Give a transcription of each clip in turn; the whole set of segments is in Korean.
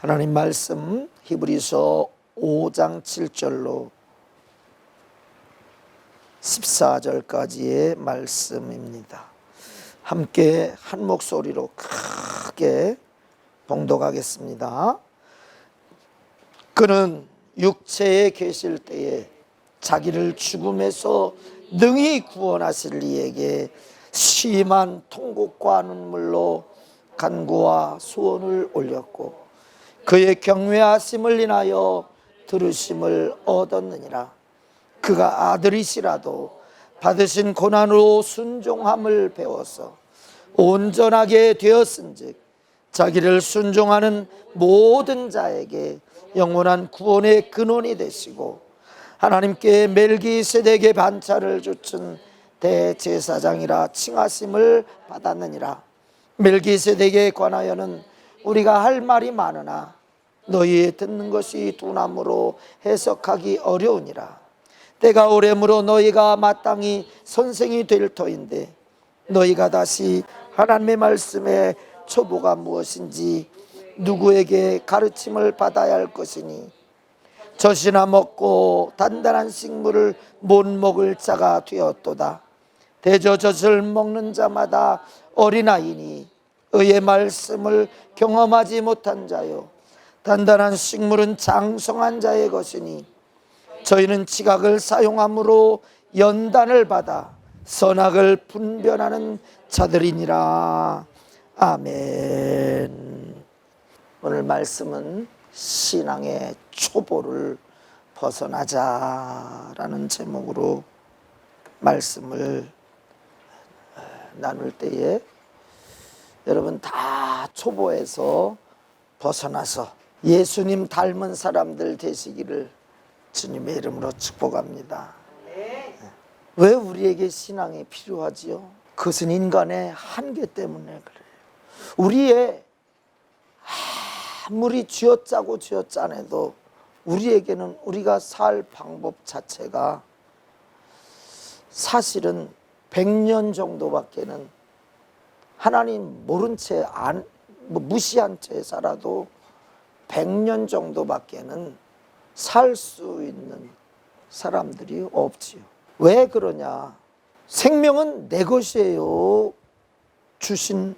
하나님 말씀 히브리서 5장 7절로 14절까지의 말씀입니다. 함께 한 목소리로 크게 봉독하겠습니다. 그는 육체에 계실 때에 자기를 죽음에서 능히 구원하실 이에게 심한 통곡과 눈물로 간구와 소원을 올렸고 그의 경외하심을 인하여 들으심을 얻었느니라. 그가 아들이시라도 받으신 고난으로 순종함을 배워서 온전하게 되었은즉 자기를 순종하는 모든 자에게 영원한 구원의 근원이 되시고 하나님께 멜기세덱의 반차를 주춘 대제사장이라 칭하심을 받았느니라. 멜기세덱에 관하여는 우리가 할 말이 많으나 너희 듣는 것이 둔함으로 해석하기 어려우니라. 때가 오래므로 너희가 마땅히 선생이 될 터인데 너희가 다시 하나님의 말씀의 초보가 무엇인지 누구에게 가르침을 받아야 할 것이니 젖이나 먹고 단단한 식물을 못 먹을 자가 되었도다. 대저 젖을 먹는 자마다 어린아이니 의의 말씀을 경험하지 못한 자요 단단한 식물은 장성한 자의 것이니 저희는 지각을 사용함으로 연단을 받아 선악을 분별하는 자들이니라. 아멘. 오늘 말씀은 신앙의 초보를 벗어나자라는 제목으로 말씀을 나눌 때에 여러분 다 초보에서 벗어나서 예수님 닮은 사람들 되시기를 주님의 이름으로 축복합니다. 왜 우리에게 신앙이 필요하지요? 그것은 인간의 한계 때문에 그래요. 우리의 아무리 쥐어짜고 쥐어짜내도 우리에게는 우리가 살 방법 자체가 사실은 100년 정도밖에는 하나님 모른 채 무시한 채 살아도 100년 정도밖에는 살 수 있는 사람들이 없지요. 왜 그러냐? 생명은 내 것이에요. 주신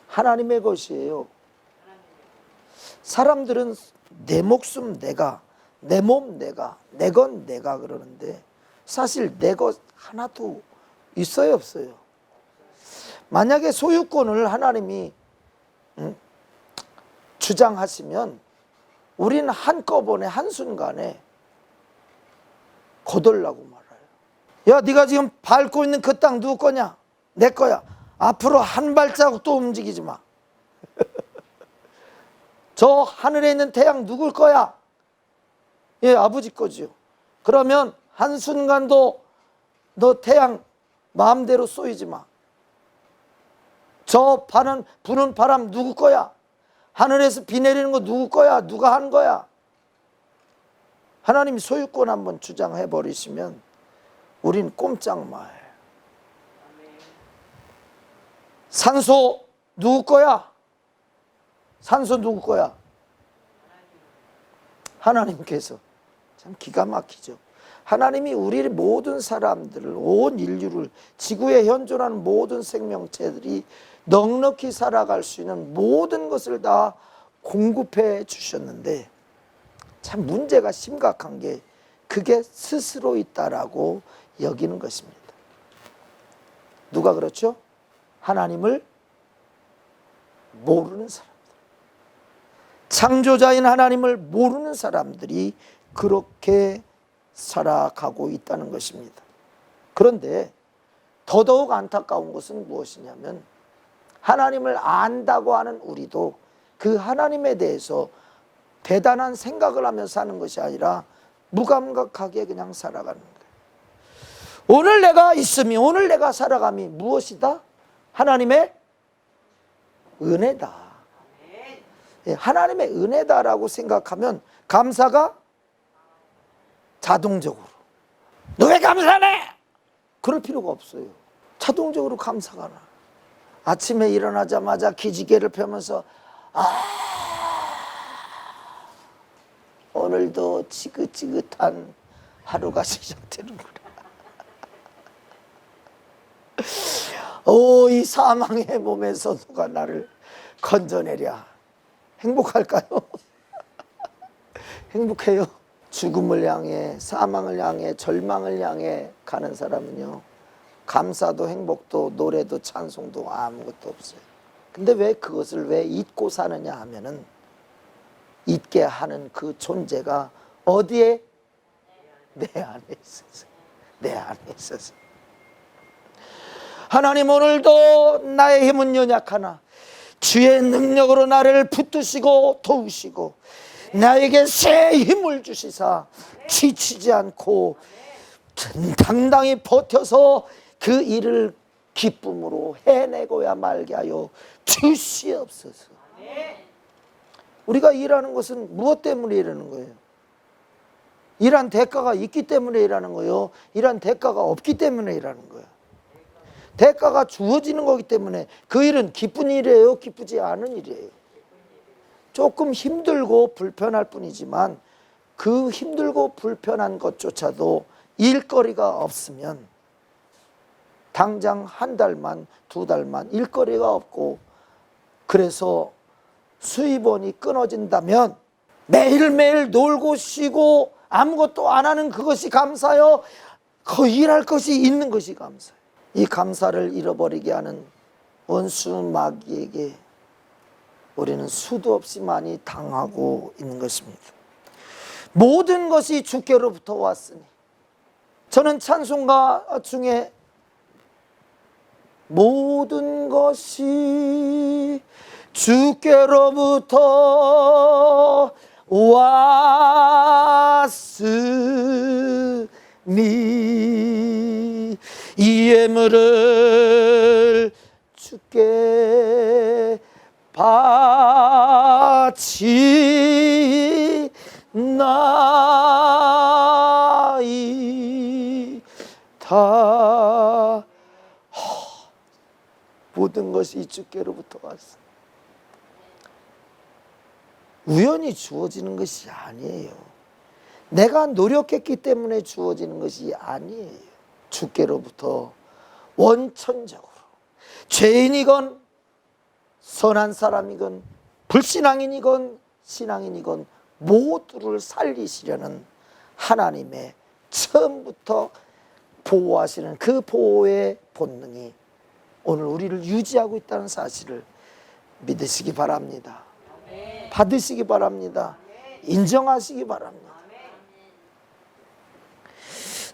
하나님의 것이에요. 사람들은 내 목숨 내가, 내 몸 내가, 내 건 내가 그러는데 사실 내 것 하나도 있어요, 없어요? 만약에 소유권을 하나님이 주장하시면 우리는 한꺼번에 한순간에 거덜나고 말아요. 야, 네가 지금 밟고 있는 그 땅 누구 거냐? 내 거야. 앞으로 한 발자국도 움직이지 마. 저 하늘에 있는 태양 누굴 거야? 예, 아버지 거지요. 그러면 한순간도 너 태양 마음대로 쏘이지 마. 저 부는 바람 누구 거야? 하늘에서 비 내리는 거 누구 거야? 누가 한 거야? 하나님이 소유권 한번 주장해 버리시면 우린 꼼짝 마요. 산소 누구 거야? 산소 누구 거야? 하나님께서. 참 기가 막히죠. 하나님이 우리 모든 사람들을, 온 인류를, 지구에 현존하는 모든 생명체들이 넉넉히 살아갈 수 있는 모든 것을 다 공급해 주셨는데 참 문제가 심각한 게 그게 스스로 있다라고 여기는 것입니다. 누가 그렇죠? 하나님을 모르는 사람들. 창조자인 하나님을 모르는 사람들이 그렇게 살아가고 있다는 것입니다. 그런데 더더욱 안타까운 것은 무엇이냐면 하나님을 안다고 하는 우리도 그 하나님에 대해서 대단한 생각을 하며 사는 것이 아니라 무감각하게 그냥 살아가는 거예요. 오늘 내가 있음이, 오늘 내가 살아감이 무엇이다? 하나님의 은혜다. 하나님의 은혜다라고 생각하면 감사가 자동적으로, 너 왜 감사해? 그럴 필요가 없어요. 자동적으로 감사가 나. 아침에 일어나자마자 기지개를 펴면서 오늘도 지긋지긋한 하루가 시작되는구나. 오, 이 사망의 몸에서 누가 나를 건져내랴. 행복할까요? 행복해요. 죽음을 향해, 사망을 향해, 절망을 향해 가는 사람은요, 감사도 행복도 노래도 찬송도 아무것도 없어요. 근데 왜 그것을 왜 잊고 사느냐 하면은, 잊게 하는 그 존재가 어디에? 내 안에 있어서. 내 안에 있어서. 하나님, 오늘도 나의 힘은 연약하나 주의 능력으로 나를 붙드시고 도우시고 나에게 새 힘을 주시사 지치지 않고 당당히 버텨서 그 일을 기쁨으로 해내고야 말게 하여 주시옵소서. 우리가 일하는 것은 무엇 때문에 일하는 거예요? 일한 대가가 있기 때문에 일하는 거예요? 일한 대가가 없기 때문에 일하는 거예요? 대가가 주어지는 거기 때문에 그 일은 기쁜 일이에요? 기쁘지 않은 일이에요? 조금 힘들고 불편할 뿐이지만 그 힘들고 불편한 것조차도 일거리가 없으면 당장 한 달만, 두 달만 일거리가 없고 그래서 수입원이 끊어진다면 매일매일 놀고 쉬고 아무것도 안 하는 그것이 감사요? 그 일할 것이 있는 것이 감사요. 이 감사를 잃어버리게 하는 원수 마귀에게 우리는 수도 없이 많이 당하고 있는 것입니다. 모든 것이 주께로부터 왔으니, 저는 찬송가 중에 모든 것이 주께로부터 왔으니 이 예물을 주께 바치나이다. 모든 것이 주께로부터 왔어. 우연히 주어지는 것이 아니에요. 내가 노력했기 때문에 주어지는 것이 아니에요. 주께로부터 원천적으로 죄인이건 선한 사람이건 불신앙인이건 신앙인이건 모두를 살리시려는 하나님의 처음부터 보호하시는 그 보호의 본능이 오늘 우리를 유지하고 있다는 사실을 믿으시기 바랍니다. 받으시기 바랍니다. 인정하시기 바랍니다.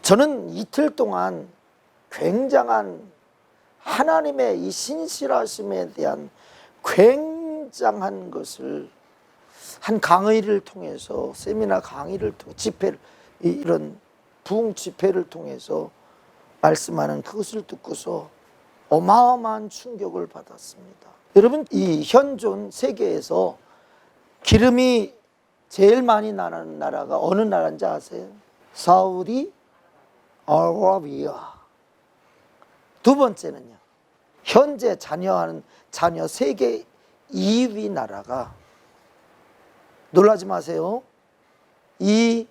저는 이틀 동안 굉장한 하나님의 이 신실하심에 대한 굉장한 것을 한 강의를 통해서, 세미나 강의를 통해, 집회를, 이런 부흥 집회를 통해서 말씀하는 그것을 듣고서 어마어마한 충격을 받았습니다. 여러분, 이 현존 세계에서 기름이 제일 많이 나는 나라가 어느 나라인지 아세요? 사우디 아라비아. 두 번째는요, 현재 자녀 세계 2위 나라가, 놀라지 마세요, 이스라엘.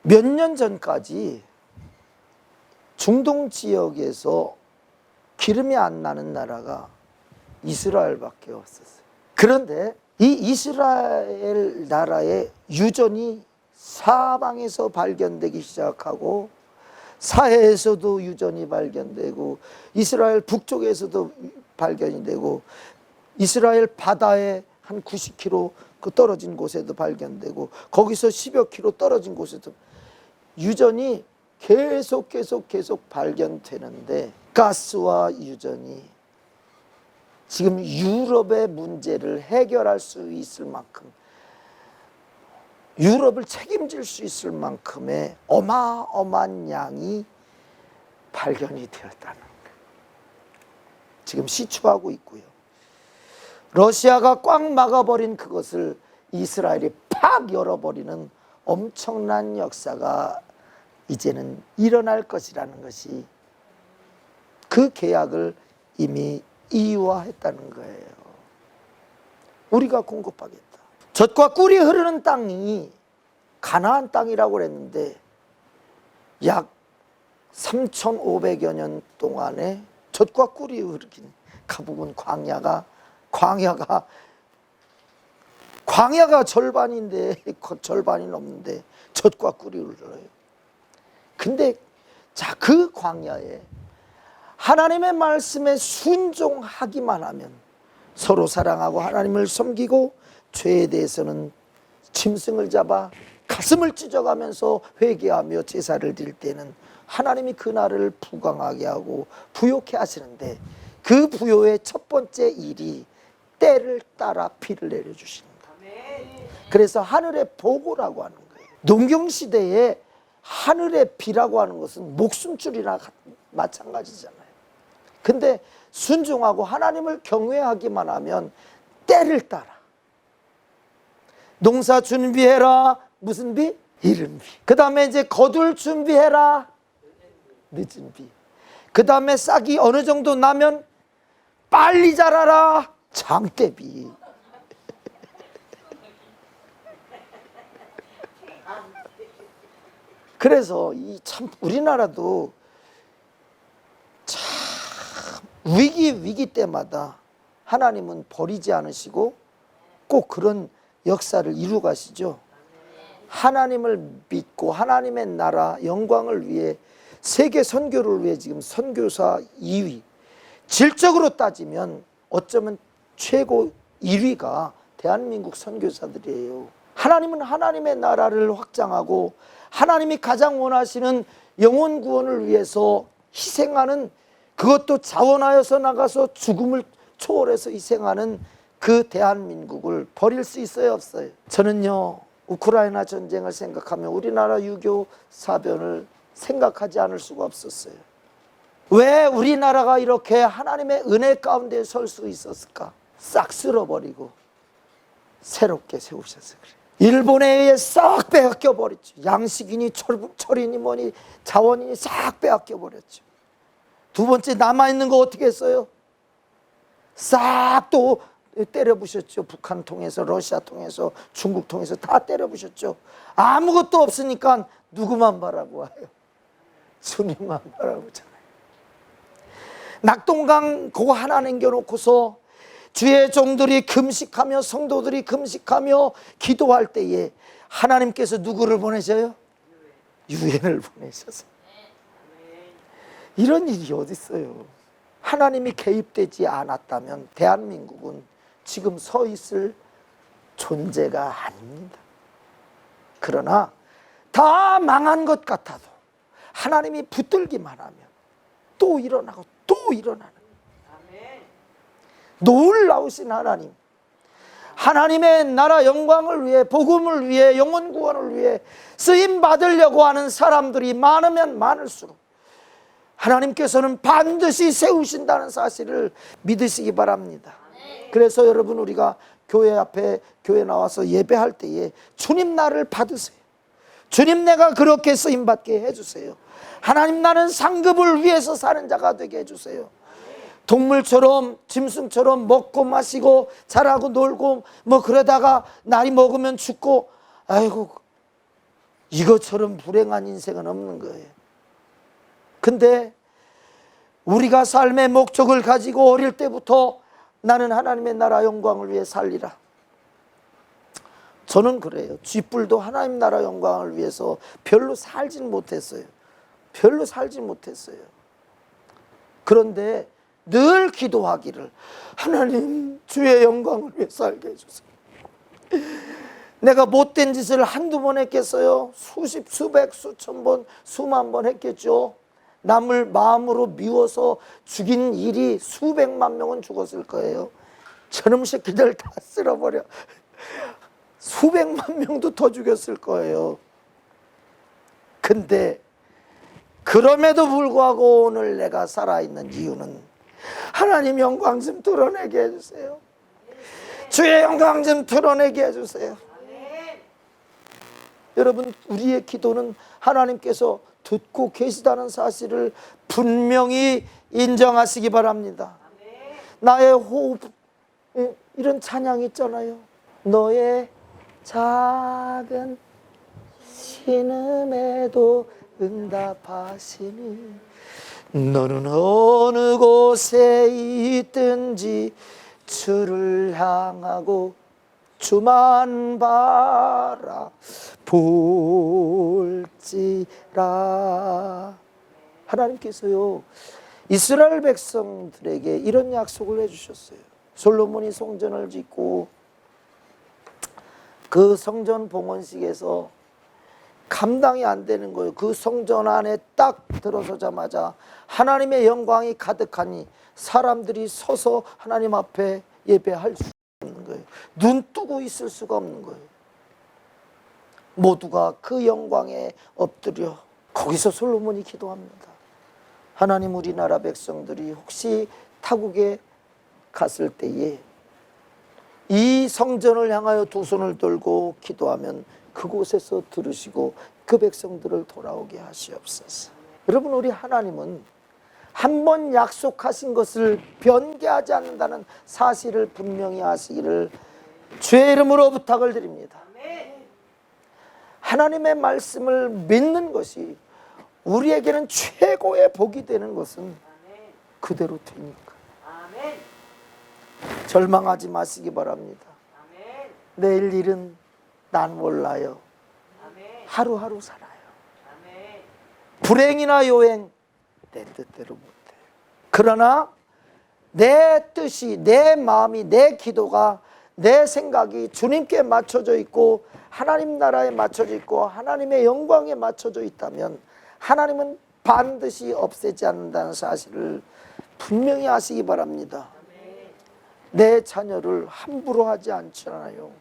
몇 년 전까지 중동 지역에서 기름이 안 나는 나라가 이스라엘밖에 없었어요. 그런데 이 이스라엘 나라의 유전이 사방에서 발견되기 시작하고 사해에서도 유전이 발견되고 이스라엘 북쪽에서도 발견이 되고 이스라엘 바다에 한 90km 그 떨어진 곳에도 발견되고 거기서 10여 킬로 떨어진 곳에도 유전이 계속 발견되는데 가스와 유전이 지금 유럽의 문제를 해결할 수 있을 만큼, 유럽을 책임질 수 있을 만큼의 어마어마한 양이 발견이 되었다는 거예요. 지금 시추하고 있고요. 러시아가 꽉 막아버린 그것을 이스라엘이 팍 열어버리는 엄청난 역사가 이제는 일어날 것이라는 것이, 그 계약을 이미 이유화했다는 거예요. 우리가 공급하겠다. 젖과 꿀이 흐르는 땅이 가나안 땅이라고 그랬는데 약 3,500여 년 동안에 젖과 꿀이 흐르긴, 가복은 광야가 절반인데, 절반이 넘는데 젖과 꿀이 흘러요. 근데 자, 그 광야에 하나님의 말씀에 순종하기만 하면, 서로 사랑하고 하나님을 섬기고 죄에 대해서는 짐승을 잡아 가슴을 찢어가면서 회개하며 제사를 드릴 때는 하나님이 그 날을 부강하게 하고 부요케 하시는데, 그 부요의 첫 번째 일이 때를 따라 비를 내려주십니다. 그래서 하늘의 보고라고 하는 거예요. 농경시대에 하늘의 비라고 하는 것은 목숨줄이나 마찬가지잖아요. 근데 순종하고 하나님을 경외하기만 하면 때를 따라, 농사 준비해라, 무슨 비? 이른 비. 그 다음에 이제 거둘 준비해라, 늦은 비. 그 다음에 싹이 어느 정도 나면 빨리 자라라, 장대비. 그래서 이 참 우리나라도 참 위기 때마다 하나님은 버리지 않으시고 꼭 그런 역사를 이루 가시죠. 하나님을 믿고 하나님의 나라 영광을 위해, 세계 선교를 위해 지금 선교사 2위, 질적으로 따지면 어쩌면 최고 1위가 대한민국 선교사들이에요. 하나님은 하나님의 나라를 확장하고 하나님이 가장 원하시는 영혼 구원을 위해서 희생하는, 그것도 자원하여서 나가서 죽음을 초월해서 희생하는 그 대한민국을 버릴 수 있어요, 없어요? 저는요, 우크라이나 전쟁을 생각하면 우리나라 유교 사변을 생각하지 않을 수가 없었어요. 왜 우리나라가 이렇게 하나님의 은혜 가운데 설 수 있었을까? 싹 쓸어버리고 새롭게 세우셔서 그래요. 일본에 의해 싹 빼앗겨 버렸죠. 양식이니 철이니 뭐니 자원이니 싹 빼앗겨 버렸죠. 두 번째 남아있는 거 어떻게 했어요? 싹 또 때려부셨죠. 북한 통해서, 러시아 통해서, 중국 통해서 다 때려부셨죠. 아무것도 없으니까 누구만 바라고 와요? 주님만 바라보잖아요. 낙동강 그거 하나 남겨놓고서 주의 종들이 금식하며 성도들이 금식하며 기도할 때에 하나님께서 누구를 보내셔요? 유엔을 보내셔서. 이런 일이 어디 있어요? 하나님이 개입되지 않았다면 대한민국은 지금 서 있을 존재가 아닙니다. 그러나 다 망한 것 같아도 하나님이 붙들기만 하면 또 일어나고 또 일어나는, 놀라우신 하나님, 하나님의 나라 영광을 위해, 복음을 위해, 영혼 구원을 위해 쓰임 받으려고 하는 사람들이 많으면 많을수록 하나님께서는 반드시 세우신다는 사실을 믿으시기 바랍니다. 그래서 여러분, 우리가 교회 앞에, 교회 나와서 예배할 때에 주님 나를 받으세요. 주님 내가 그렇게 쓰임받게 해주세요. 하나님 나는 상급을 위해서 사는 자가 되게 해주세요. 동물처럼, 짐승처럼 먹고 마시고 자라고 놀고 뭐 그러다가 나이 먹으면 죽고, 아이고, 이것처럼 불행한 인생은 없는 거예요. 근데 우리가 삶의 목적을 가지고 어릴 때부터 나는 하나님의 나라 영광을 위해 살리라. 저는 그래요. 쥐뿔도 하나님 나라 영광을 위해서 별로 살진 못했어요. 그런데 늘 기도하기를, 하나님 주의 영광을 위해 살게 해주세요. 내가 못된 짓을 한두 번 했겠어요? 수십, 수백, 수천 번, 수만 번 했겠죠. 남을 마음으로 미워서 죽인 일이 수백만 명은 죽었을 거예요. 저놈 새끼들 다 쓸어버려. 수백만 명도 더 죽였을 거예요. 근데 그럼에도 불구하고 오늘 내가 살아있는 이유는 하나님 영광 좀 드러내게 해주세요. 주의 영광 좀 드러내게 해주세요. 여러분, 우리의 기도는 하나님께서 듣고 계시다는 사실을 분명히 인정하시기 바랍니다. 나의 호흡, 이런 찬양이 있잖아요. 너의 작은 신음에도 응답하시니 너는 어느 곳에 있든지 주를 향하고 주만 바라볼지라. 하나님께서요, 이스라엘 백성들에게 이런 약속을 해주셨어요. 솔로몬이 성전을 짓고 그 성전 봉헌식에서 감당이 안 되는 거예요. 그 성전 안에 딱 들어서자마자 하나님의 영광이 가득하니 사람들이 서서 하나님 앞에 예배할 수 없는 거예요. 눈 뜨고 있을 수가 없는 거예요. 모두가 그 영광에 엎드려 거기서 솔로몬이 기도합니다. 하나님, 우리나라 백성들이 혹시 타국에 갔을 때에 이 성전을 향하여 두 손을 들고 기도하면 그곳에서 들으시고 그 백성들을 돌아오게 하시옵소서. 여러분, 우리 하나님은 한 번 약속하신 것을 변개하지 않는다는 사실을 분명히 하시기를 주의 이름으로 부탁을 드립니다. 하나님의 말씀을 믿는 것이 우리에게는 최고의 복이 되는 것은 그대로 되니까. 절망하지 마시기 바랍니다. 내일 일은 난 몰라요. 하루하루 살아요. 불행이나 요행 내 뜻대로 못해요. 그러나 내 뜻이, 내 마음이, 내 기도가, 내 생각이 주님께 맞춰져 있고 하나님 나라에 맞춰져 있고 하나님의 영광에 맞춰져 있다면 하나님은 반드시 없애지 않는다는 사실을 분명히 아시기 바랍니다. 내 자녀를 함부로 하지 않잖아요.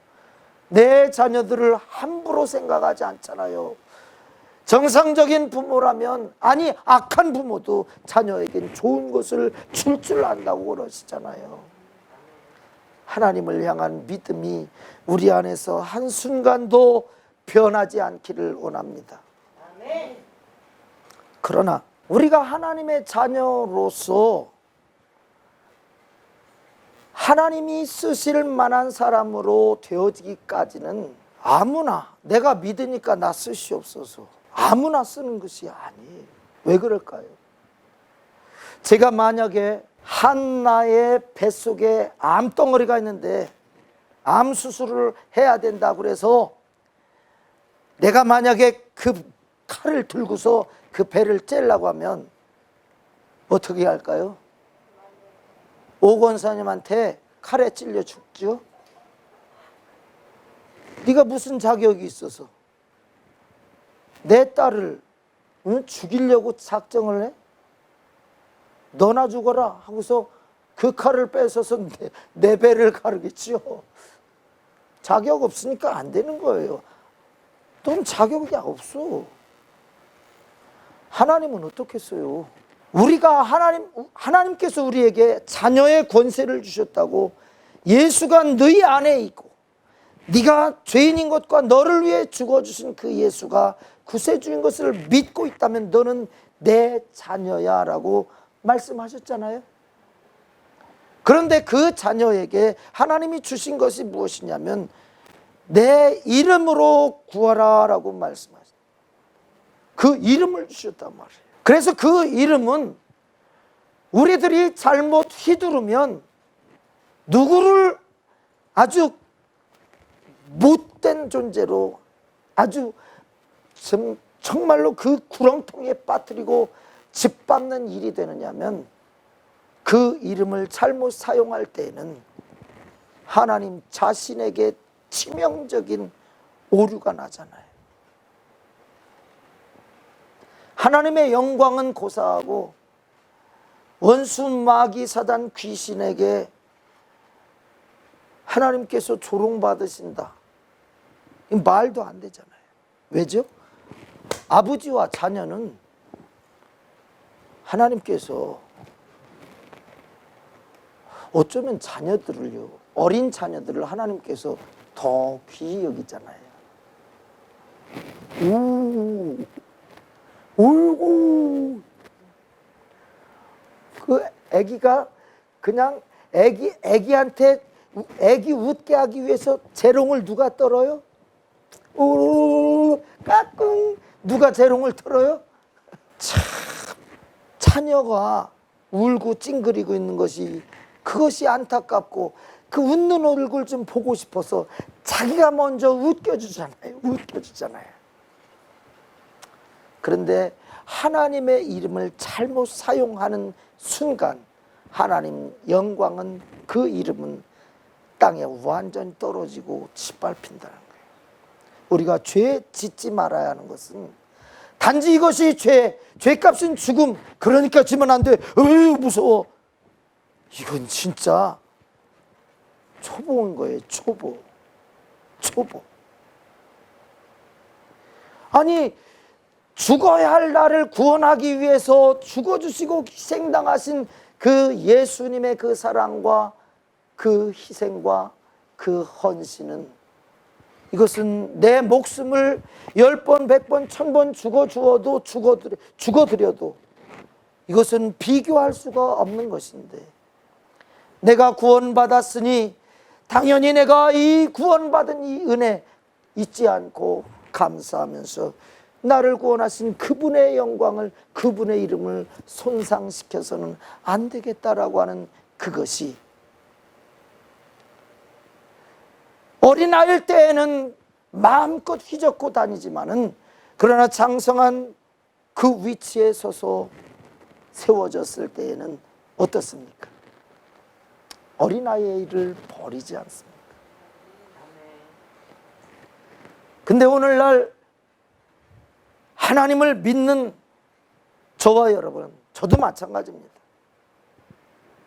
내 자녀들을 함부로 생각하지 않잖아요. 정상적인 부모라면, 아니 악한 부모도 자녀에겐 좋은 것을 줄 안다고 그러시잖아요. 하나님을 향한 믿음이 우리 안에서 한순간도 변하지 않기를 원합니다. 그러나 우리가 하나님의 자녀로서 하나님이 쓰실 만한 사람으로 되어지기까지는 아무나, 내가 믿으니까 나 쓰시옵소서, 아무나 쓰는 것이 아니에요. 왜 그럴까요? 제가 만약에 한나의 뱃속에 암덩어리가 있는데 암 수술을 해야 된다고 그래서 내가 만약에 그 칼을 들고서 그 배를 째려고 하면 어떻게 할까요? 오 권사님한테 칼에 찔려 죽죠? 네가 무슨 자격이 있어서 내 딸을 죽이려고 작정을 해? 너나 죽어라 하고서 그 칼을 뺏어서 내 배를 가르겠지요. 자격 없으니까 안 되는 거예요. 넌 자격이 없어. 하나님은 어떻겠어요? 우리가 하나님께서 우리에게 자녀의 권세를 주셨다고, 예수가 너희 안에 있고 네가 죄인인 것과 너를 위해 죽어주신 그 예수가 구세주인 것을 믿고 있다면 너는 내 자녀야 라고 말씀하셨잖아요. 그런데 그 자녀에게 하나님이 주신 것이 무엇이냐면 내 이름으로 구하라 라고 말씀하셨어요. 그 이름을 주셨단 말이에요. 그래서 그 이름은 우리들이 잘못 휘두르면 누구를 아주 못된 존재로, 아주 정말로 그 구렁텅이에 빠뜨리고 짓밟는 일이 되느냐면, 그 이름을 잘못 사용할 때에는 하나님 자신에게 치명적인 오류가 나잖아요. 하나님의 영광은 고사하고 원수 마귀 사단 귀신에게 하나님께서 조롱받으신다. 이 말도 안 되잖아요. 왜죠? 아버지와 자녀는 하나님께서 어쩌면 자녀들을요, 어린 자녀들을 하나님께서 더 귀히 여기잖아요. 울고 그 아기가 그냥 아기한테 아기 웃게 하기 위해서 재롱을 누가 떨어요? 까꿍 누가 재롱을 떨어요? 참 자녀가 울고 찡그리고 있는 것이 그것이 안타깝고 그 웃는 얼굴 좀 보고 싶어서 자기가 먼저 웃겨주잖아요. 그런데 하나님의 이름을 잘못 사용하는 순간 하나님 영광은 그 이름은 땅에 완전히 떨어지고 짓밟힌다는 거예요. 우리가 죄 짓지 말아야 하는 것은 단지 이것이 죄값은 죽음, 그러니까 지면 안 돼, 무서워. 이건 진짜 초보인 거예요. 초보. 아니 죽어야 할 나를 구원하기 위해서 죽어주시고 희생당하신 그 예수님의 그 사랑과 그 희생과 그 헌신은, 이것은 내 목숨을 10번, 100번, 1000번 죽어드려도 이것은 비교할 수가 없는 것인데, 내가 구원받았으니 당연히 내가 이 구원받은 이 은혜 잊지 않고 감사하면서 나를 구원하신 그분의 영광을, 그분의 이름을 손상시켜서는 안 되겠다라고 하는 그것이, 어린아이일 때에는 마음껏 휘젓고 다니지만은 그러나 장성한 그 위치에 서서 세워졌을 때에는 어떻습니까? 어린아이의 일을 버리지 않습니다. 근데 오늘날 하나님을 믿는 저와 여러분, 저도 마찬가지입니다.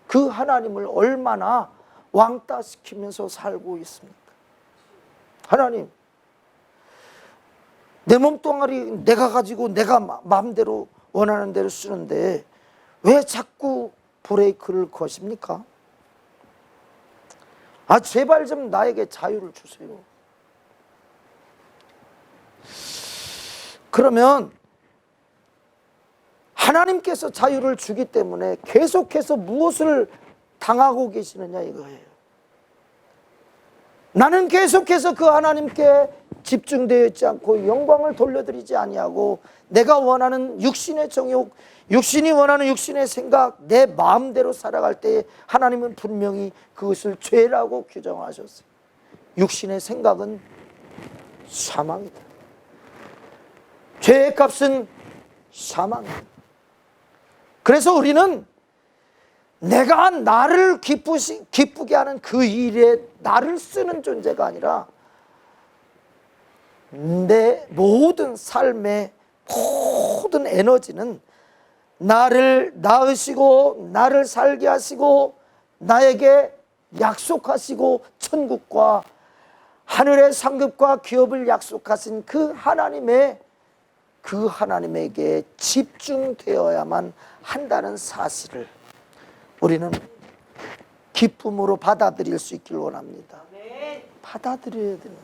그 하나님을 얼마나 왕따시키면서 살고 있습니까? 하나님, 내 몸뚱아리 내가 가지고 내가 마음대로 원하는 대로 쓰는데 왜 자꾸 브레이크를 거십니까? 제발 좀 나에게 자유를 주세요. 그러면 하나님께서 자유를 주기 때문에 계속해서 무엇을 당하고 계시느냐 이거예요. 나는 계속해서 그 하나님께 집중되어 있지 않고 영광을 돌려드리지 아니하고 내가 원하는 육신의 정욕, 육신이 원하는 육신의 생각, 내 마음대로 살아갈 때 하나님은 분명히 그것을 죄라고 규정하셨어요. 육신의 생각은 사망이다. 죄의 값은 사망이다. 그래서 우리는 내가 나를 기쁘게 하는 그 일에 나를 쓰는 존재가 아니라 내 모든 삶의 모든 에너지는 나를 낳으시고 나를 살게 하시고 나에게 약속하시고 천국과 하늘의 상급과 기업을 약속하신 그 하나님에게 집중되어야만 한다는 사실을 우리는 기쁨으로 받아들일 수 있길 원합니다. 받아들여야 됩니다.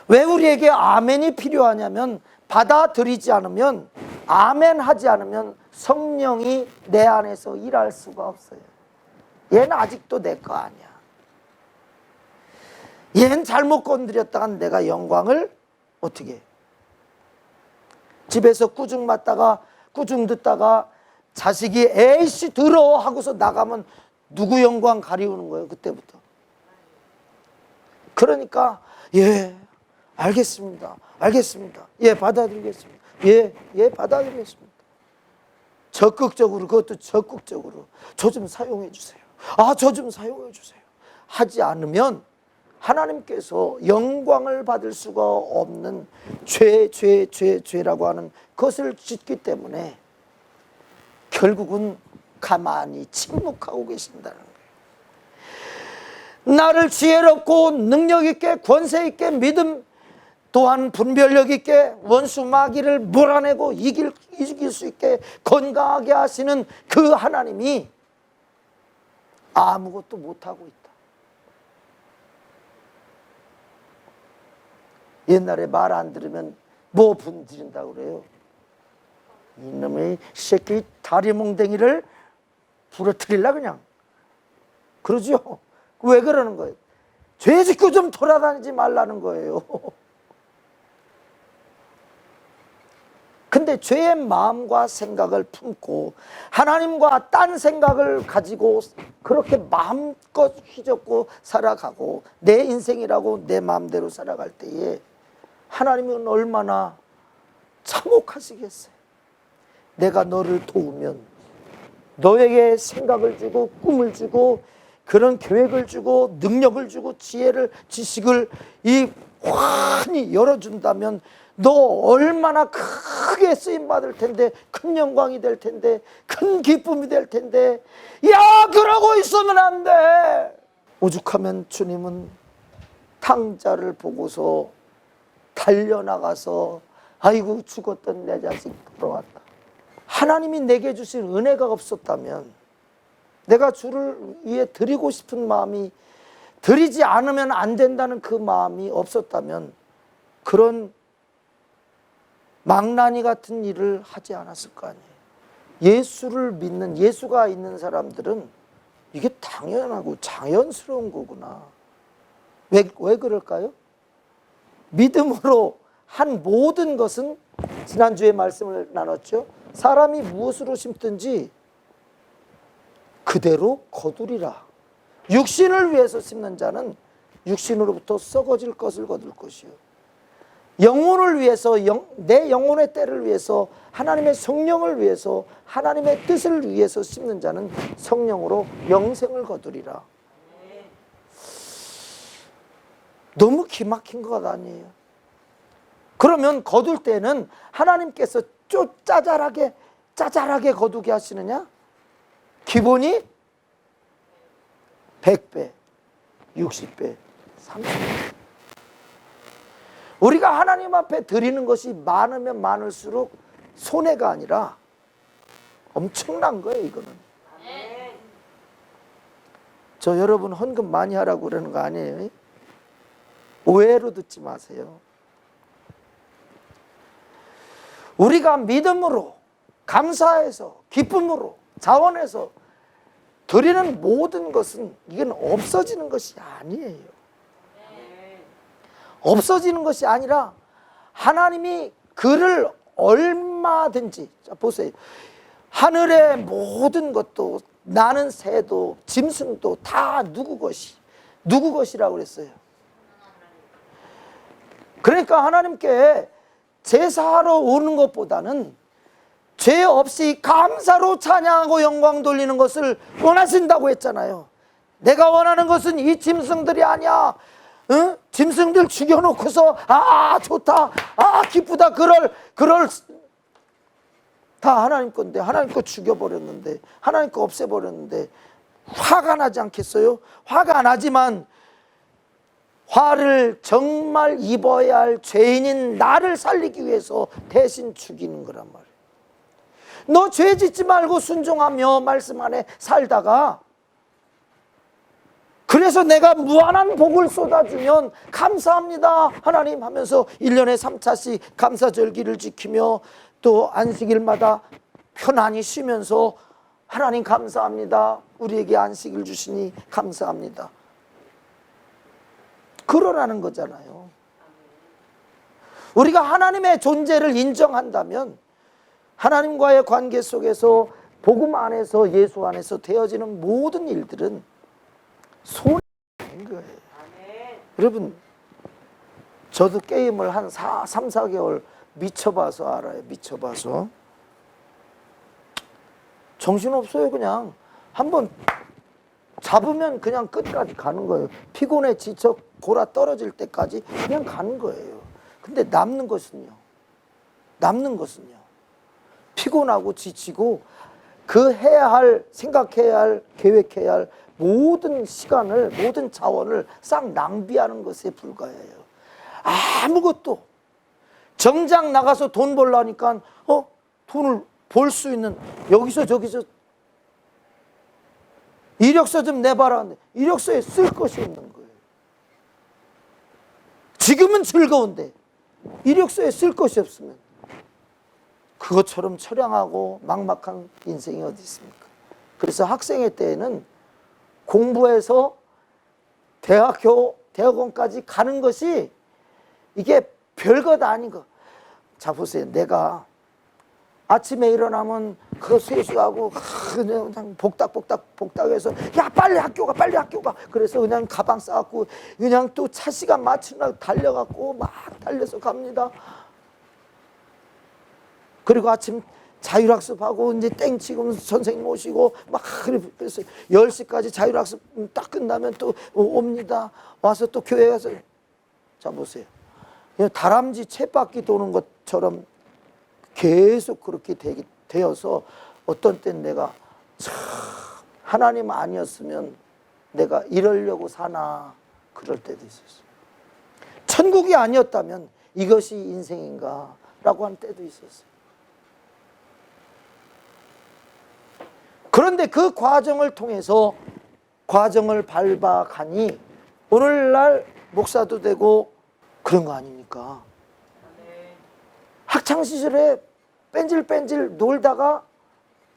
왜 우리에게 아멘이 필요하냐면, 받아들이지 않으면, 아멘 하지 않으면 성령이 내 안에서 일할 수가 없어요. 얘는 아직도 내 거 아니야. 얘는 잘못 건드렸다간 내가 영광을 어떻게 해? 집에서 꾸중 맞다가 꾸중 듣다가 자식이 에이씨 들어 하고서 나가면 누구 영광 가리우는 거예요? 그때부터. 그러니까 알겠습니다. 받아들이겠습니다. 받아들이겠습니다. 적극적으로, 그것도 적극적으로 저 좀 사용해 주세요. 저 좀 사용해 주세요. 하지 않으면 하나님께서 영광을 받을 수가 없는 죄라고 하는 것을 짓기 때문에 결국은 가만히 침묵하고 계신다는 거예요. 나를 지혜롭고 능력 있게 권세 있게 믿음 또한 분별력 있게 원수 마귀를 몰아내고 이길 수 있게 건강하게 하시는 그 하나님이 아무것도 못하고 있다. 옛날에 말 안 들으면 뭐 분들인다고 그래요. 이놈의 새끼 다리몽댕이를 부러뜨리려 그냥 그러죠. 왜 그러는 거예요? 죄 짓고 좀 돌아다니지 말라는 거예요. 근데 죄의 마음과 생각을 품고 하나님과 딴 생각을 가지고 그렇게 마음껏 휘젓고 살아가고 내 인생이라고 내 마음대로 살아갈 때에 하나님은 얼마나 참혹하시겠어요. 내가 너를 도우면 너에게 생각을 주고 꿈을 주고 그런 계획을 주고 능력을 주고 지혜를 지식을 환히 열어준다면 너 얼마나 크게 쓰임받을 텐데 큰 영광이 될 텐데 큰 기쁨이 될 텐데 야 그러고 있으면 안 돼. 오죽하면 주님은 탕자를 보고서 달려나가서 아이고 죽었던 내 자식 돌아왔다. 하나님이 내게 주신 은혜가 없었다면 내가 주를 위해 드리고 싶은 마음이 드리지 않으면 안 된다는 그 마음이 없었다면 그런 망나니 같은 일을 하지 않았을 거 아니에요. 예수를 믿는 예수가 있는 사람들은 이게 당연하고 자연스러운 거구나. 왜 그럴까요? 믿음으로 한 모든 것은 지난주에 말씀을 나눴죠. 사람이 무엇으로 심든지 그대로 거두리라. 육신을 위해서 심는 자는 육신으로부터 썩어질 것을 거둘 것이요. 영혼을 위해서 내 영혼의 때를 위해서 하나님의 성령을 위해서 하나님의 뜻을 위해서 심는 자는 성령으로 영생을 거두리라. 너무 기막힌 것 아니에요? 그러면 거둘 때는 하나님께서 짜잘하게 거두게 하시느냐? 기본이 100배, 60배, 30배. 우리가 하나님 앞에 드리는 것이 많으면 많을수록 손해가 아니라 엄청난 거예요. 이거는. 저 여러분 헌금 많이 하라고 그러는 거 아니에요? 오해로 듣지 마세요. 우리가 믿음으로 감사해서 기쁨으로 자원해서 드리는 모든 것은 이건 없어지는 것이 아니에요. 없어지는 것이 아니라 하나님이 그를 얼마든지, 자 보세요. 하늘의 모든 것도 나는 새도 짐승도 다 누구 것이라고 그랬어요. 그러니까 하나님께 제사하러 오는 것보다는 죄 없이 감사로 찬양하고 영광 돌리는 것을 원하신다고 했잖아요. 내가 원하는 것은 이 짐승들이 아니야. 응? 짐승들 죽여놓고서 좋다, 기쁘다, 그럴 다 하나님 건데 하나님 거 죽여버렸는데 하나님 거 없애버렸는데 화가 나지 않겠어요? 화가 나지만 화를 정말 입어야 할 죄인인 나를 살리기 위해서 대신 죽이는 거란 말이에요. 너 죄 짓지 말고 순종하며 말씀 안에 살다가 그래서 내가 무한한 복을 쏟아주면 감사합니다 하나님 하면서 1년에 3차씩 감사절기를 지키며 또 안식일마다 편안히 쉬면서 하나님 감사합니다. 우리에게 안식일 주시니 감사합니다. 그러라는 거잖아요. 우리가 하나님의 존재를 인정한다면 하나님과의 관계 속에서 복음 안에서 예수 안에서 되어지는 모든 일들은 손이 아닌 거예요. 여러분 저도 게임을 한 3, 4개월 미쳐봐서 알아요. 미쳐봐서 정신없어요. 그냥 한번 잡으면 그냥 끝까지 가는 거예요. 피곤해 지쳐 골아 떨어질 때까지 그냥 가는 거예요. 근데 남는 것은요, 피곤하고 지치고 그 해야 할, 생각해야 할, 계획해야 할 모든 시간을, 모든 자원을 싹 낭비하는 것에 불과해요. 아무것도. 정작 나가서 돈 벌라니까 돈을 벌 수 있는, 여기서 저기서 이력서 좀 내봐라 하는데 이력서에 쓸 것이 없는 거예요. 지금은 즐거운데 이력서에 쓸 것이 없으면 그것처럼 처량하고 막막한 인생이 어디 있습니까? 그래서 학생의 때에는 공부해서 대학원까지 가는 것이 이게 별것 아닌 거. 자, 보세요. 내가 아침에 일어나면 그거 세수하고 그냥 복닥해서 야 빨리 학교 가. 그래서 그냥 가방 싸갖고 그냥 또 차 시간 맞추려고 달려갖고 막 달려서 갑니다. 그리고 아침 자율학습하고 이제 땡치고 선생님 오시고 막 그래서 10시까지 자율학습 딱 끝나면 또 옵니다. 와서 또 교회 가서. 자, 보세요. 다람쥐 쳇바퀴 도는 것처럼 계속 그렇게 되어서 어떤 때는 내가 참 하나님 아니었으면 내가 이러려고 사나 그럴 때도 있었어요. 천국이 아니었다면 이것이 인생인가 라고 한 때도 있었어요. 그런데 그 과정을 통해서 과정을 밟아가니 오늘날 목사도 되고 그런 거 아닙니까? 학창시절에 뺀질뺀질 놀다가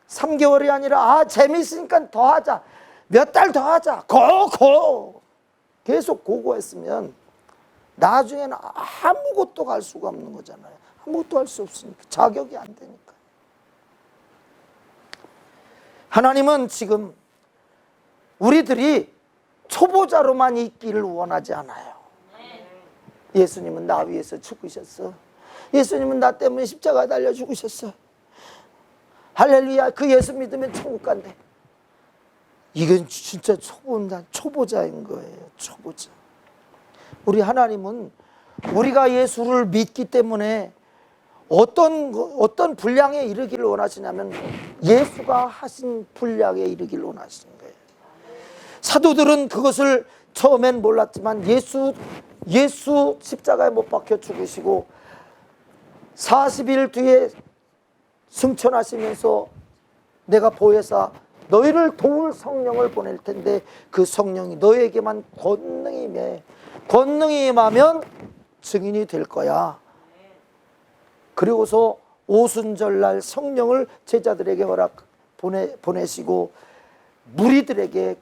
3개월이 아니라 재미있으니까 더 하자, 몇 달 더 하자, 고고 계속 고고했으면 나중에는 아무것도 갈 수가 없는 거잖아요. 아무것도 할 수 없으니까, 자격이 안 되니까. 하나님은 지금 우리들이 초보자로만 있기를 원하지 않아요. 예수님은 나 위해서 죽으셨어. 예수님은 나 때문에 십자가에 달려 죽으셨어. 할렐루야. 그 예수 믿으면 천국 간대. 이건 진짜 초보자인 거예요. 초보자. 우리 하나님은 우리가 예수를 믿기 때문에 어떤 분량에 이르기를 원하시냐면 예수가 하신 분량에 이르기를 원하시는 거예요. 사도들은 그것을 처음엔 몰랐지만 예수 십자가에 못 박혀 죽으시고 40일 뒤에 승천하시면서 내가 보혜사 너희를 도울 성령을 보낼 텐데 그 성령이 너에게만 권능이 임하면 증인이 될 거야. 그리고서 오순절날 성령을 제자들에게 보내시고 무리들에게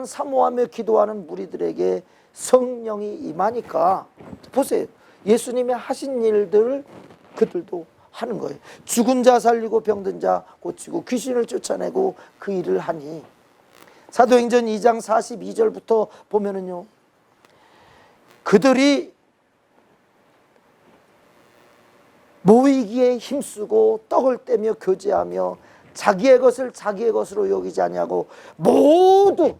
사모하며 기도하는 무리들에게 성령이 임하니까 보세요. 예수님이 하신 일들을 그들도 하는 거예요. 죽은 자 살리고 병든 자 고치고 귀신을 쫓아내고 그 일을 하니 사도행전 2장 42절부터 보면은요, 그들이 모이기에 힘쓰고 떡을 떼며 교제하며 자기의 것을 자기의 것으로 여기지 아니하고 모두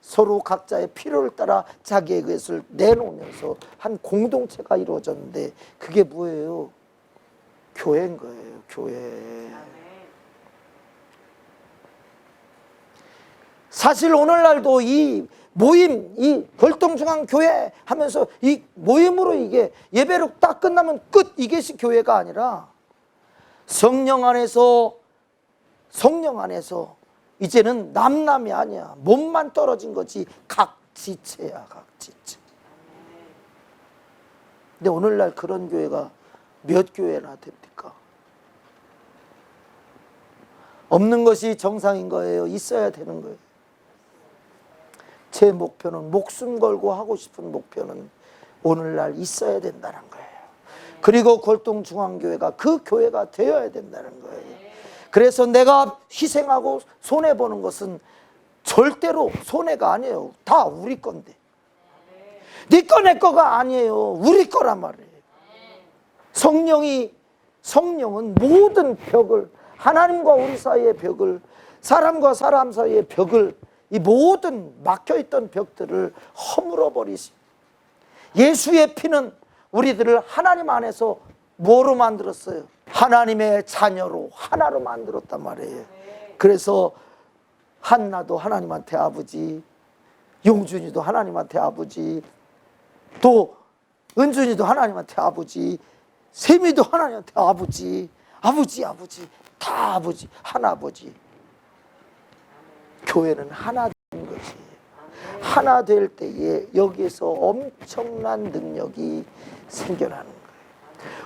서로 각자의 필요를 따라 자기의 것을 내놓으면서 한 공동체가 이루어졌는데 그게 뭐예요? 교회인 거예요. 교회. 사실 오늘날도 이 모임, 이 걸동중앙교회 하면서 이 모임으로 이게 예배로 딱 끝나면 끝, 이것이 교회가 아니라 성령 안에서 이제는 남남이 아니야. 몸만 떨어진 거지 각 지체야, 각 지체. 근데 오늘날 그런 교회가 몇 교회나 됩니까? 없는 것이 정상인 거예요. 있어야 되는 거예요. 제 목표는, 목숨 걸고 하고 싶은 목표는 오늘날 있어야 된다는 거예요. 그리고 골동중앙교회가 그 교회가 되어야 된다는 거예요. 그래서 내가 희생하고 손해보는 것은 절대로 손해가 아니에요. 다 우리 건데. 네 거 내 거가 아니에요. 우리 거란 말이에요. 성령은 모든 벽을, 하나님과 우리 사이의 벽을, 사람과 사람 사이의 벽을 이 모든 막혀있던 벽들을 허물어 버리시. 예수의 피는 우리들을 하나님 안에서 뭐로 만들었어요? 하나님의 자녀로 하나로 만들었단 말이에요. 그래서 한나도 하나님한테 아버지, 용준이도 하나님한테 아버지, 또 은준이도 하나님한테 아버지, 세미도 하나님한테 아버지, 아버지 다 아버지, 하나아버지. 교회는 하나 되는 것이에요. 하나 될 때에 여기에서 엄청난 능력이 생겨나는 거예요.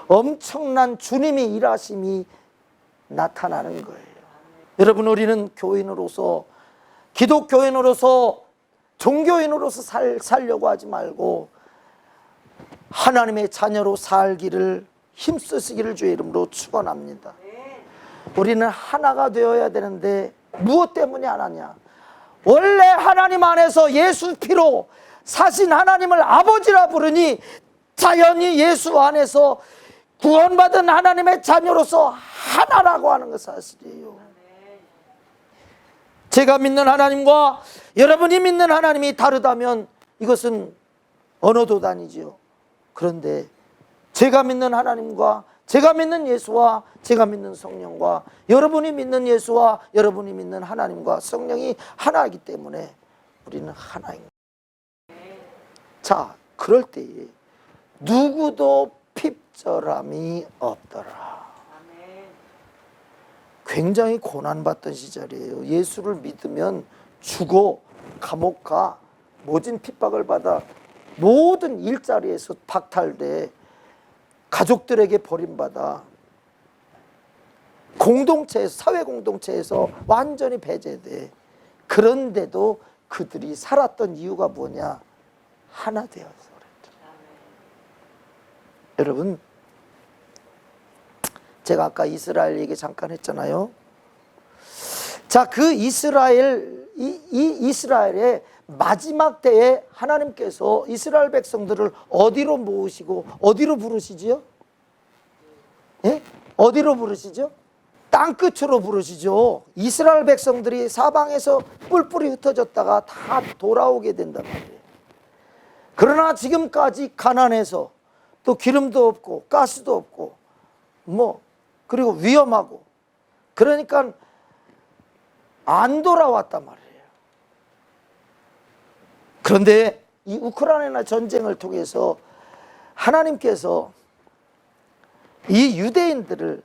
엄청난 주님의 일하심이 나타나는 거예요. 여러분, 우리는 교인으로서, 기독교인으로서, 종교인으로서 살려고 하지 말고 하나님의 자녀로 살기를 힘쓰시기를 주의 이름으로 축원합니다. 우리는 하나가 되어야 되는데 무엇 때문에 안 하냐? 원래 하나님 안에서 예수 피로 사신 하나님을 아버지라 부르니 자연히 예수 안에서 구원받은 하나님의 자녀로서 하나라고 하는 것 사실이에요. 제가 믿는 하나님과 여러분이 믿는 하나님이 다르다면 이것은 언어도 다니지요. 그런데 제가 믿는 하나님과 제가 믿는 예수와 제가 믿는 성령과 여러분이 믿는 예수와 여러분이 믿는 하나님과 성령이 하나이기 때문에 우리는 하나입니다. 자, 그럴 때에 누구도 핍절함이 없더라. 굉장히 고난받던 시절이에요. 예수를 믿으면 죽어, 감옥 가, 모진 핍박을 받아, 모든 일자리에서 박탈돼, 가족들에게 버림받아, 공동체에서, 사회 공동체에서 완전히 배제돼. 그런데도 그들이 살았던 이유가 뭐냐? 하나 되어서 그랬죠. 여러분, 제가 아까 이스라엘 얘기 잠깐 했잖아요. 자, 그 이스라엘의 마지막 때에 하나님께서 이스라엘 백성들을 어디로 모으시고 어디로 부르시지요? 예? 어디로 부르시죠? 땅끝으로 부르시죠. 이스라엘 백성들이 사방에서 뿔뿔이 흩어졌다가 다 돌아오게 된단 말이에요. 그러나 지금까지 가난해서 또 기름도 없고 가스도 없고 그리고 위험하고 그러니까 안 돌아왔단 말이에요. 그런데 이 우크라이나 전쟁을 통해서 하나님께서 이 유대인들을,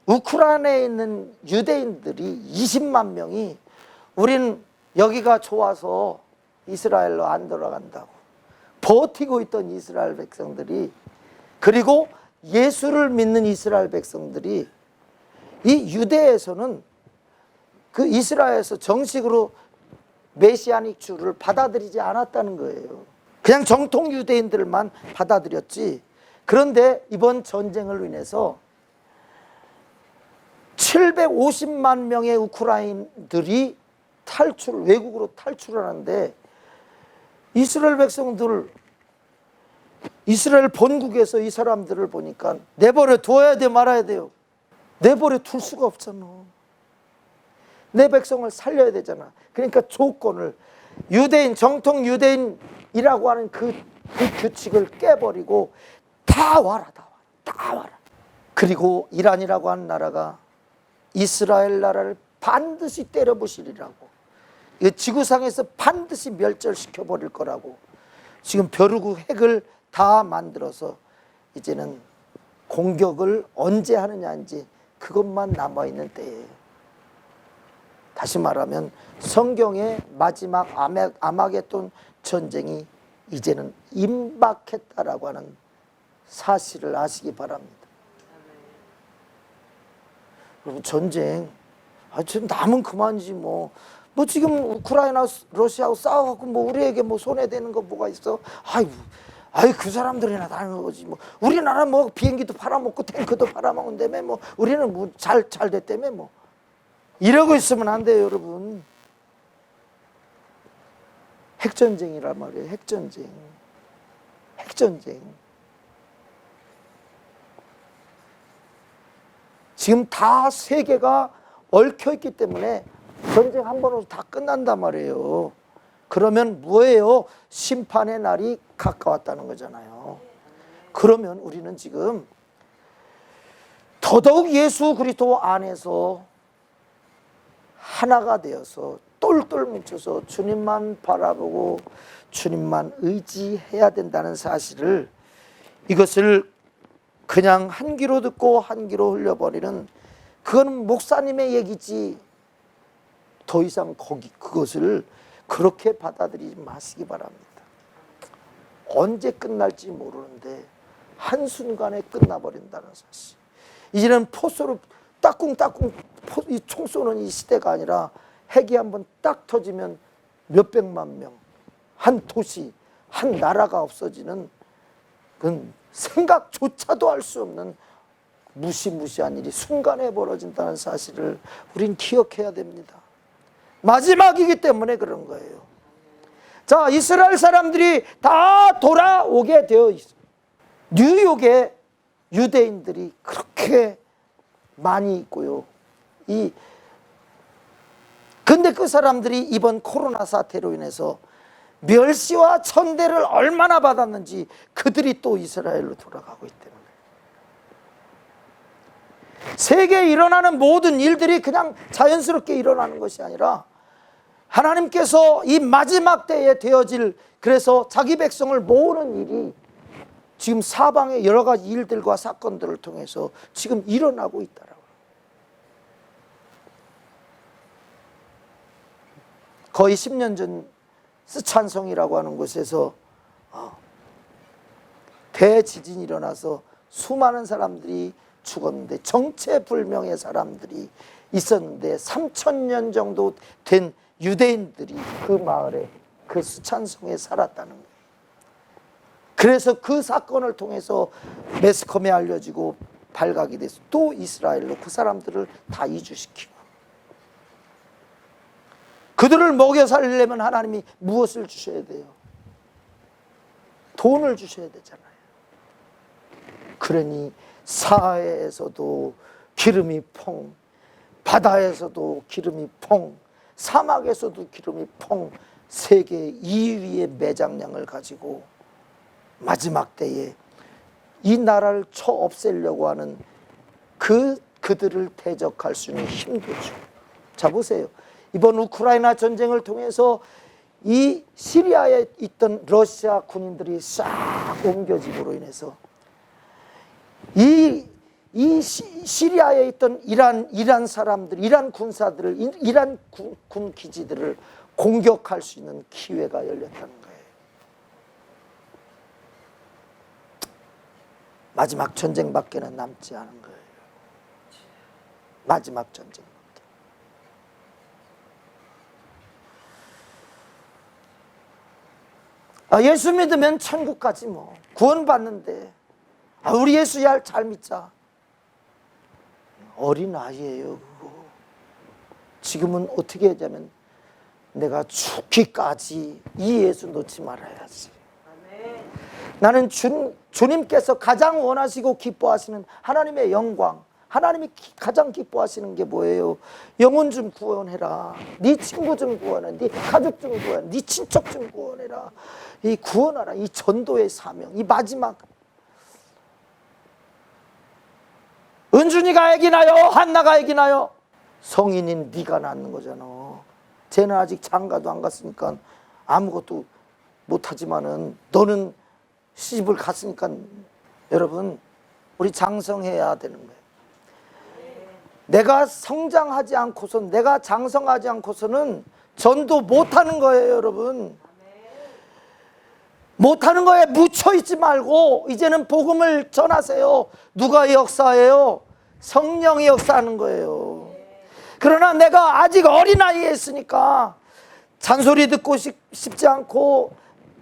우크라이나에 있는 유대인들이 20만 명이 우린 여기가 좋아서 이스라엘로 안 돌아간다고 버티고 있던 이스라엘 백성들이, 그리고 예수를 믿는 이스라엘 백성들이 이 유대에서는 그 이스라엘에서 정식으로 메시아닉 주를 받아들이지 않았다는 거예요. 그냥 정통 유대인들만 받아들였지. 그런데 이번 전쟁을 인해서 750만 명의 우크라이나들이 외국으로 탈출하는데 이스라엘 백성들, 이스라엘 본국에서 이 사람들을 보니까 내버려 둬야 돼 말아야 돼요? 내버려 둘 수가 없잖아. 내 백성을 살려야 되잖아. 그러니까 조건을, 유대인, 정통 유대인이라고 하는 그 규칙을 깨버리고 다 와라. 그리고 이란이라고 하는 나라가 이스라엘 나라를 반드시 때려부시리라고, 이 지구상에서 반드시 멸절시켜 버릴 거라고 지금 벼르고 핵을 다 만들어서 이제는 공격을 언제 하느냐인지 그것만 남아있는 때예요. 다시 말하면 성경의 마지막 아마겟돈 전쟁이 이제는 임박했다라고 하는 사실을 아시기 바랍니다. 여러분, 전쟁 지금 남은 그만이지 뭐 지금 우크라이나 러시아하고 싸워갖고 우리에게 손해되는 거 뭐가 있어? 아이 그 사람들이나 다른 거지 우리나라 비행기도 팔아먹고 탱크도 팔아먹는다며 우리는 잘 됐다며 이러고 있으면 안 돼요, 여러분. 핵전쟁이란 말이에요. 핵전쟁. 지금 다 세계가 얽혀있기 때문에 전쟁 한 번으로 다 끝난단 말이에요. 그러면 뭐예요? 심판의 날이 가까웠다는 거잖아요. 그러면 우리는 지금 더더욱 예수 그리스도 안에서 하나가 되어서 똘똘 뭉쳐서 주님만 바라보고 주님만 의지해야 된다는 사실을, 이것을 그냥 한 귀로 듣고 한 귀로 흘려버리는, 그건 목사님의 얘기지 더 이상 그것을 그렇게 받아들이지 마시기 바랍니다. 언제 끝날지 모르는데 한순간에 끝나버린다는 사실. 이제는 포소로 따꿍따꿍 총 쏘는 이 시대가 아니라 핵이 한번 딱 터지면 몇백만 명, 한 도시, 한 나라가 없어지는, 그건 생각조차도 할 수 없는 무시무시한 일이 순간에 벌어진다는 사실을 우린 기억해야 됩니다. 마지막이기 때문에 그런 거예요. 자, 이스라엘 사람들이 다 돌아오게 되어 있어요. 뉴욕에 유대인들이 그렇게 많이 있고요. 근데 그 사람들이 이번 코로나 사태로 인해서 멸시와 천대를 얼마나 받았는지 그들이 또 이스라엘로 돌아가고 있기 때문에, 세계에 일어나는 모든 일들이 그냥 자연스럽게 일어나는 것이 아니라 하나님께서 이 마지막 때에 되어질, 그래서 자기 백성을 모으는 일이 지금 사방의 여러 가지 일들과 사건들을 통해서 지금 일어나고 있다라고요. 거의 10년 전 스촨성이라고 하는 곳에서 대지진이 일어나서 수많은 사람들이 죽었는데, 정체불명의 사람들이 있었는데 3,000년 정도 된 유대인들이 그 마을에, 그 스촨성에 살았다는 거예요. 그래서 그 사건을 통해서 매스컴에 알려지고 발각이 돼서 또 이스라엘로 그 사람들을 다 이주시키고, 그들을 먹여 살리려면 하나님이 무엇을 주셔야 돼요? 돈을 주셔야 되잖아요. 그러니 사해에서도 기름이 펑, 바다에서도 기름이 펑, 사막에서도 기름이 펑, 세계 2위의 매장량을 가지고 마지막 때에 이 나라를 쳐 없애려고 하는 그들을 대적할 수 있는 힘도 주고. 자, 보세요. 이번 우크라이나 전쟁을 통해서 이 시리아에 있던 러시아 군인들이 싹 옮겨짐으로 인해서 이 시리아에 있던 이란 사람들, 이란 군사들을, 이란 군 기지들을 공격할 수 있는 기회가 열렸다는 거예요. 마지막 전쟁밖에는 남지 않은 거예요. 마지막 전쟁. 예수 믿으면 천국 가지 뭐, 구원받는데, 우리 예수 잘 믿자. 어린아이예요 그거. 지금은 어떻게 하자면 내가 죽기까지 이 예수 놓지 말아야지. 나는 주님께서 가장 원하시고 기뻐하시는 하나님의 영광, 하나님이 가장 기뻐하시는 게 뭐예요? 영혼 좀 구원해라. 네 친구 좀 구원해. 네 가족 좀 구원해. 네 친척 좀 구원해라. 이 구원하라. 이 전도의 사명, 이 마지막. 은준이가 애기 나요? 한나가 애기 나요? 성인인 네가 낳는 거잖아. 쟤는 아직 장가도 안 갔으니까 아무것도 못하지만은 너는 시집을 갔으니까. 여러분, 우리 장성해야 되는 거예요. 내가 성장하지 않고선, 내가 장성하지 않고서는 전도 못하는 거예요. 여러분, 못하는 거에 묻혀있지 말고 이제는 복음을 전하세요. 누가 역사해요? 성령이 역사하는 거예요. 그러나 내가 아직 어린아이에 있으니까 잔소리 듣고 싶지 않고,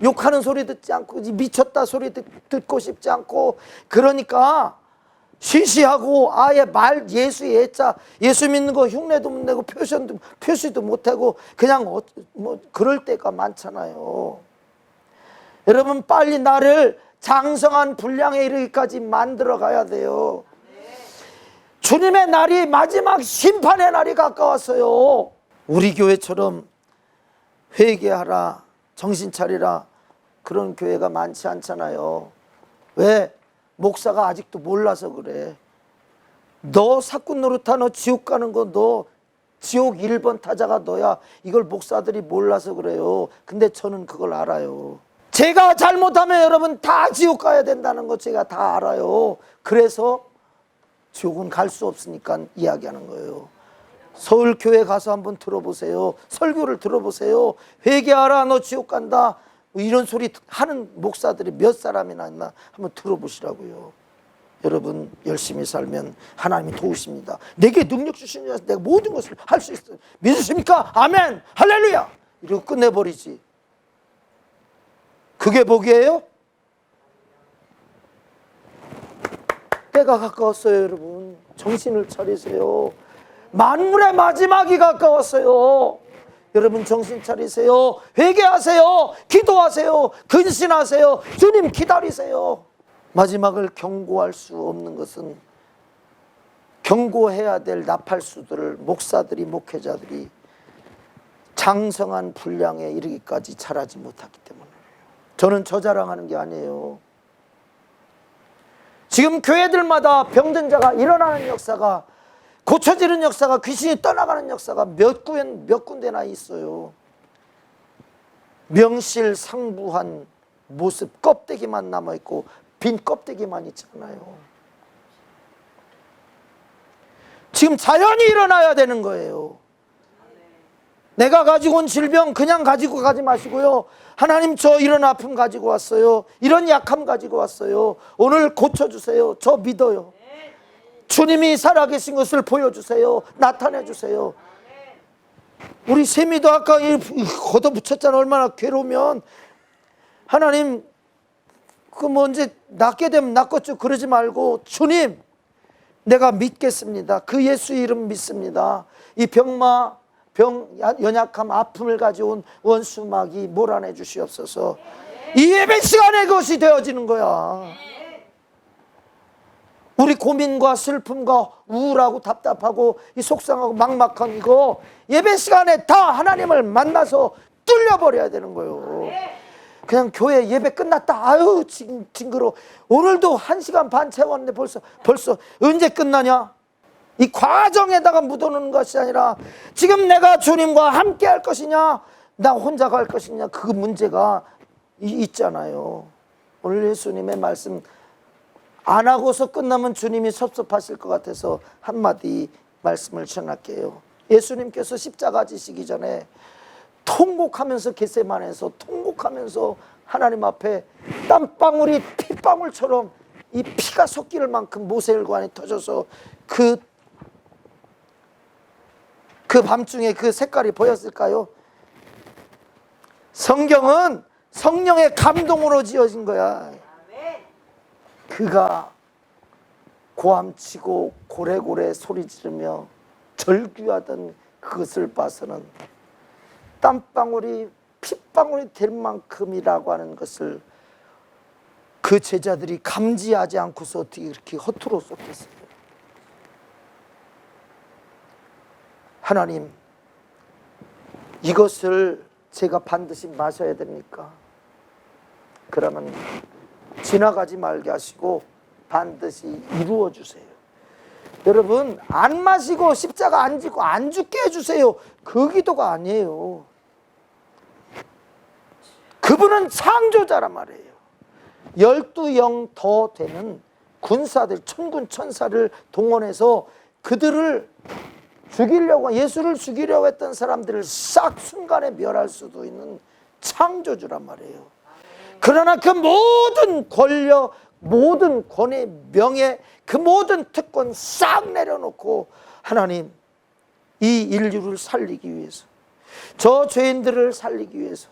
욕하는 소리 듣지 않고, 미쳤다 소리 듣고 싶지 않고, 그러니까 시시하고 아예 예수의 예자, 예수 믿는 거 흉내도 못 내고 표시도 못하고 그냥 뭐 그럴 때가 많잖아요. 여러분, 빨리 나를 장성한 분량에 이르기까지 만들어 가야 돼요. 주님의 날이, 마지막 심판의 날이 가까웠어요. 우리 교회처럼 회개하라, 정신 차리라 그런 교회가 많지 않잖아요. 왜? 목사가 아직도 몰라서 그래. 너 사꾼 노릇하, 너 지옥 가는 거, 너 지옥 1번 타자가 너야. 이걸 목사들이 몰라서 그래요. 근데 저는 그걸 알아요. 제가 잘못하면 여러분 다 지옥 가야 된다는 거 제가 다 알아요. 그래서 지옥은 갈 수 없으니까 이야기하는 거예요. 서울교회 가서 한번 들어보세요. 설교를 들어보세요. 회개하라, 너 지옥 간다, 뭐 이런 소리 하는 목사들이 몇 사람이나 있나 한번 들어보시라고요. 여러분 열심히 살면 하나님이 도우십니다. 내게 능력 주시는 자에서 내가 모든 것을 할 수 있어요. 믿으십니까? 아멘, 할렐루야 이러고 끝내버리지. 그게 복이에요? 때가 가까웠어요. 여러분 정신을 차리세요. 만물의 마지막이 가까웠어요. 여러분 정신 차리세요. 회개하세요. 기도하세요. 근신하세요. 주님 기다리세요. 마지막을 경고할 수 없는 것은 경고해야 될 나팔수들을 목사들이, 목회자들이 장성한 분량에 이르기까지 자라지 못했기 때문이에요. 저는 저 자랑하는 게 아니에요. 지금 교회들마다 병든 자가 일어나는 역사가, 고쳐지는 역사가, 귀신이 떠나가는 역사가 몇 군데나 있어요. 명실상부한 모습, 껍데기만 남아있고 빈 껍데기만 있잖아요. 지금 자연이 일어나야 되는 거예요. 내가 가지고 온 질병 그냥 가지고 가지 마시고요. 하나님 저 이런 아픔 가지고 왔어요. 이런 약함 가지고 왔어요. 오늘 고쳐주세요. 저 믿어요. 주님이 살아계신 것을 보여주세요. 나타내주세요. 우리 세미도 아까 걷어붙였잖아. 얼마나 괴로우면. 하나님 그 뭐 이제 낫게 되면 낫겠죠. 그러지 말고 주님 내가 믿겠습니다. 그 예수 이름 믿습니다. 이 연약함, 아픔을 가져온 원수마귀 몰아내 주시옵소서. 이 예배 시간에 그것이 되어지는 거야. 우리 고민과 슬픔과 우울하고 답답하고 이 속상하고 막막한 이거 예배 시간에 다 하나님을 만나서 뚫려버려야 되는 거예요. 그냥 교회 예배 끝났다, 아유 징그러. 오늘도 1시간 반 채웠는데 벌써 언제 끝나냐. 이 과정에다가 묻어놓는 것이 아니라 지금 내가 주님과 함께 할 것이냐, 나 혼자 갈 것이냐, 그 문제가 있잖아요. 오늘 예수님의 말씀 안 하고서 끝나면 주님이 섭섭하실 것 같아서 한마디 말씀을 전할게요. 예수님께서 십자가 지시기 전에 통곡하면서 겟세마네에서 통곡하면서 하나님 앞에 땀방울이 핏방울처럼 이 피가 섞일 만큼 모세혈관이 터져서 그 밤중에 그 색깔이 보였을까요? 성경은 성령의 감동으로 지어진 거야. 그가 고함치고 고래고래 소리 지르며 절규하던 그것을 봐서는 땀방울이 핏방울이 될 만큼이라고 하는 것을 그 제자들이 감지하지 않고서 어떻게 이렇게 허투루 쏟겠어요. 하나님, 이것을 제가 반드시 마셔야 됩니까? 그러면 지나가지 말게 하시고 반드시 이루어 주세요. 여러분, 안 마시고 십자가 안 지고 안 죽게 해주세요. 그 기도가 아니에요. 그분은 창조자란 말이에요. 12영 더 되는 군사들, 천군 천사를 동원해서 그들을 죽이려고, 예수를 죽이려고 했던 사람들을 싹 순간에 멸할 수도 있는 창조주란 말이에요. 그러나 그 모든 권력, 모든 권위, 명예, 그 모든 특권 싹 내려놓고 하나님 이 인류를 살리기 위해서, 저 죄인들을 살리기 위해서,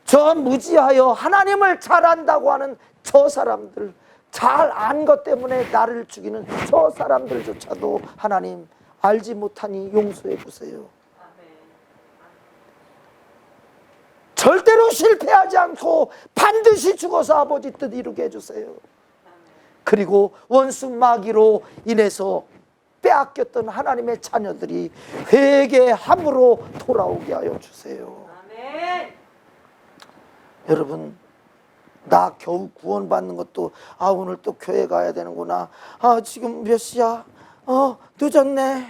저 무지하여 하나님을 잘 안다고 하는 저 사람들, 잘 안 것 때문에 나를 죽이는 저 사람들조차도 하나님 알지 못하니 용서해 주세요. 절대로 실패하지 않고 반드시 죽어서 아버지 뜻 이루게 해주세요. 그리고 원수 마귀로 인해서 빼앗겼던 하나님의 자녀들이 회개함으로 돌아오게 하여 주세요. 아멘. 여러분, 나 겨우 구원받는 것도 오늘 또 교회 가야 되는구나. 지금 몇 시야? 늦었네.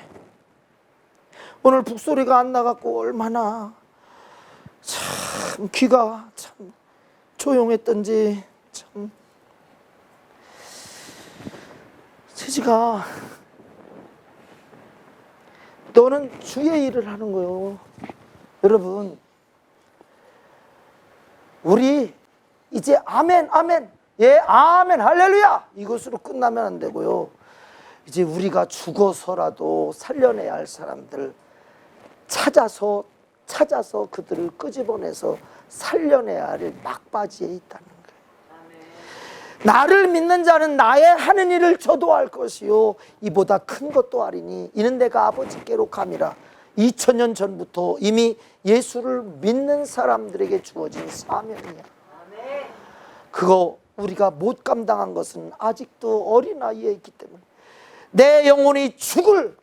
오늘 북소리가 안 나갖고 얼마나 참 귀가 참 조용했던지. 참 세지가, 너는 주의 일을 하는 거요. 여러분, 우리 이제 아멘, 아멘, 예, 아멘, 할렐루야, 이것으로 끝나면 안 되고요. 이제 우리가 죽어서라도 살려내야 할 사람들 찾아서 그들을 끄집어내서 살려내야 할 막바지에 있다는 거예요. 나를 믿는 자는 나의 하는 일을 저도 할 것이요 이보다 큰 것도 하리니 이는 내가 아버지께로 감이라. 2000년 전부터 이미 예수를 믿는 사람들에게 주어진 사명이야. 그거 우리가 못 감당한 것은 아직도 어린아이에 있기 때문에, 내 영혼이 죽을,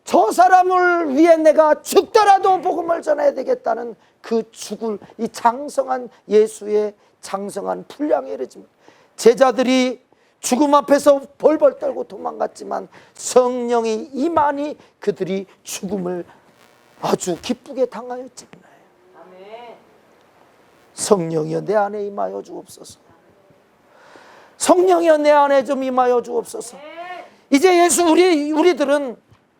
저 사람을 위해 내가 죽더라도 복음을 전해야 되겠다는 그 죽을, 이 장성한 예수의 장성한 분량에 이르지만, 제자들이 죽음 앞에서 벌벌 떨고 도망갔지만 성령이 임하니 그들이 죽음을 아주 기쁘게 당하였잖아요. 성령이여 내 안에 임하여 주옵소서. 성령이여 내 안에 좀 임하여 주옵소서. 이제 예수, 우리들은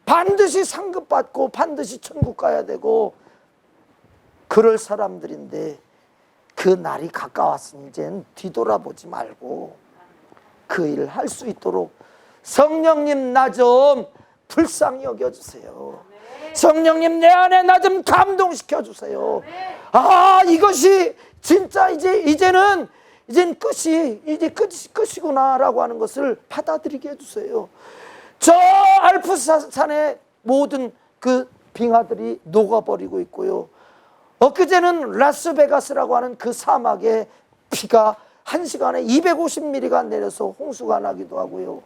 반드시 상급받고 반드시 천국 가야 되고 그럴 사람들인데, 그 날이 가까웠으니 이젠 뒤돌아보지 말고 그 일을 할 수 있도록 성령님 나 좀 불쌍히 여겨주세요. 성령님 내 안에 나 좀 감동시켜 주세요. 이것이 진짜 이제는 끝이구나라고 하는 것을 받아들이게 해주세요. 저 알프스산의 모든 그 빙하들이 녹아버리고 있고요. 엊그제는 라스베가스라고 하는 그 사막에 비가 1시간에 250mm가 내려서 홍수가 나기도 하고요.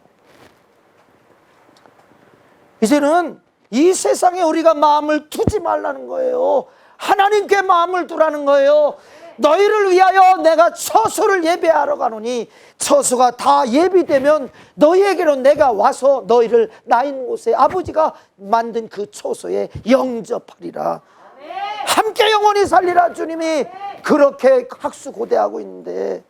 이제는 이 세상에 우리가 마음을 두지 말라는 거예요. 하나님께 마음을 두라는 거예요. 너희를 위하여 내가 처소를 예배하러 가노니 처소가 다 예비되면 너희에게로 내가 와서 너희를 나 있는 곳에 아버지가 만든 그 처소에 영접하리라. 함께 영원히 살리라. 주님이 그렇게 학수고대하고 있는데,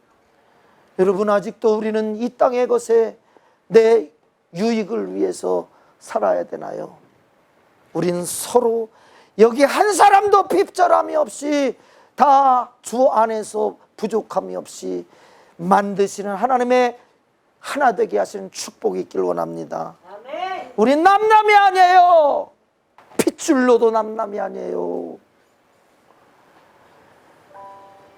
여러분, 아직도 우리는 이 땅의 것에 내 유익을 위해서 살아야 되나요? 우리는 서로 여기 한 사람도 핍절함이 없이 다 주 안에서 부족함이 없이 만드시는 하나님의 하나 되게 하시는 축복이 있길 원합니다. 우린 남남이 아니에요. 핏줄로도 남남이 아니에요.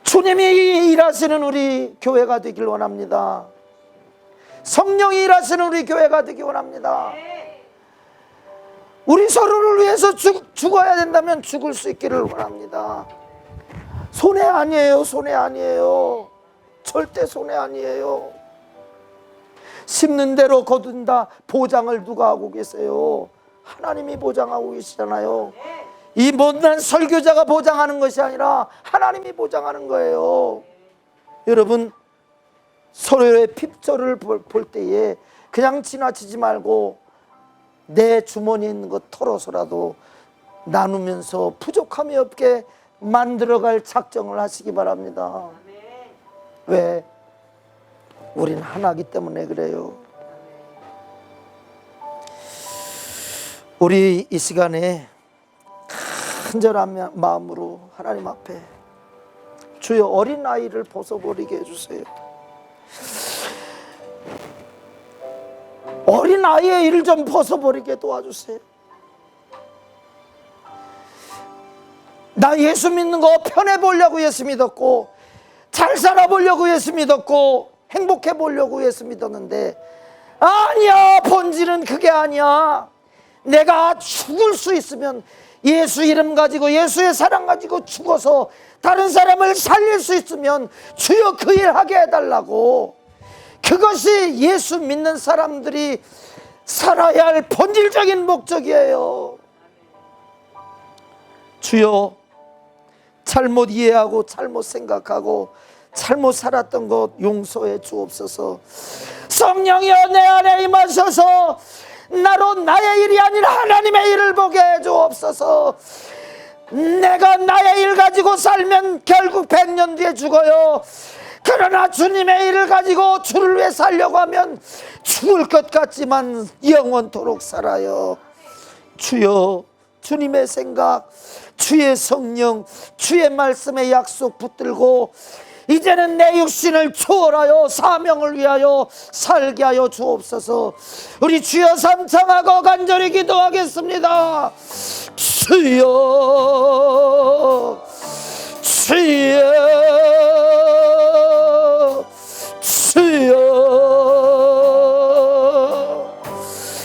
주님이 일하시는 우리 교회가 되길 원합니다. 성령이 일하시는 우리 교회가 되길 원합니다. 우리 서로를 위해서 죽어야 된다면 죽을 수 있기를 원합니다. 손해 아니에요. 손해 아니에요. 절대 손해 아니에요. 심는 대로 거둔다. 보장을 누가 하고 계세요? 하나님이 보장하고 계시잖아요. 이 못난 설교자가 보장하는 것이 아니라 하나님이 보장하는 거예요. 여러분, 서로의 핍절을 볼 때에 그냥 지나치지 말고 내 주머니에 있는 것 털어서라도 나누면서 부족함이 없게 만들어갈 작정을 하시기 바랍니다. 왜? 우린 하나이기 때문에 그래요. 우리 이 시간에 간절한 마음으로 하나님 앞에 주여 어린아이를 벗어버리게 해주세요. 어린아이의 일을 좀 벗어버리게 도와주세요. 나 예수 믿는 거 편해보려고 예수 믿었고, 잘 살아보려고 예수 믿었고, 행복해보려고 예수 믿었는데, 아니야, 본질은 그게 아니야. 내가 죽을 수 있으면 예수 이름 가지고 예수의 사랑 가지고 죽어서 다른 사람을 살릴 수 있으면 주여 그 일 하게 해달라고. 그것이 예수 믿는 사람들이 살아야 할 본질적인 목적이에요. 주여, 잘못 이해하고 잘못 생각하고 잘못 살았던 것 용서해 주옵소서. 성령이여, 내 안에 임하셔서 나로 나의 일이 아니라 하나님의 일을 보게 해 주옵소서. 내가 나의 일 가지고 살면 결국 100년 뒤에 죽어요. 그러나 주님의 일을 가지고 주를 위해 살려고 하면 죽을 것 같지만 영원토록 살아요. 주여, 주님의 생각, 주의 성령, 주의 말씀의 약속 붙들고 이제는 내 육신을 초월하여 사명을 위하여 살게 하여 주옵소서. 우리 주여 삼창하고 간절히 기도하겠습니다. 주여, 주여, 주여.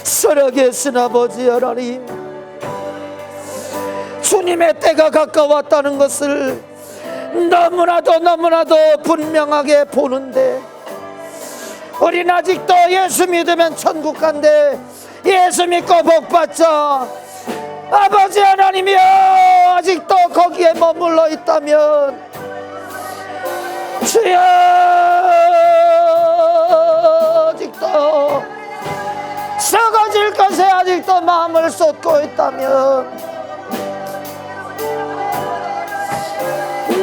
살아계신 아버지 하나님, 주님의 때가 가까웠다는 것을 너무나도 분명하게 보는데, 우린 아직도 예수 믿으면 천국 간대, 예수 믿고 복 받자. 아버지 하나님이여, 아직도 거기에 머물러 있다면 주여, 아직도 썩어질 것에 아직도 마음을 쏟고 있다면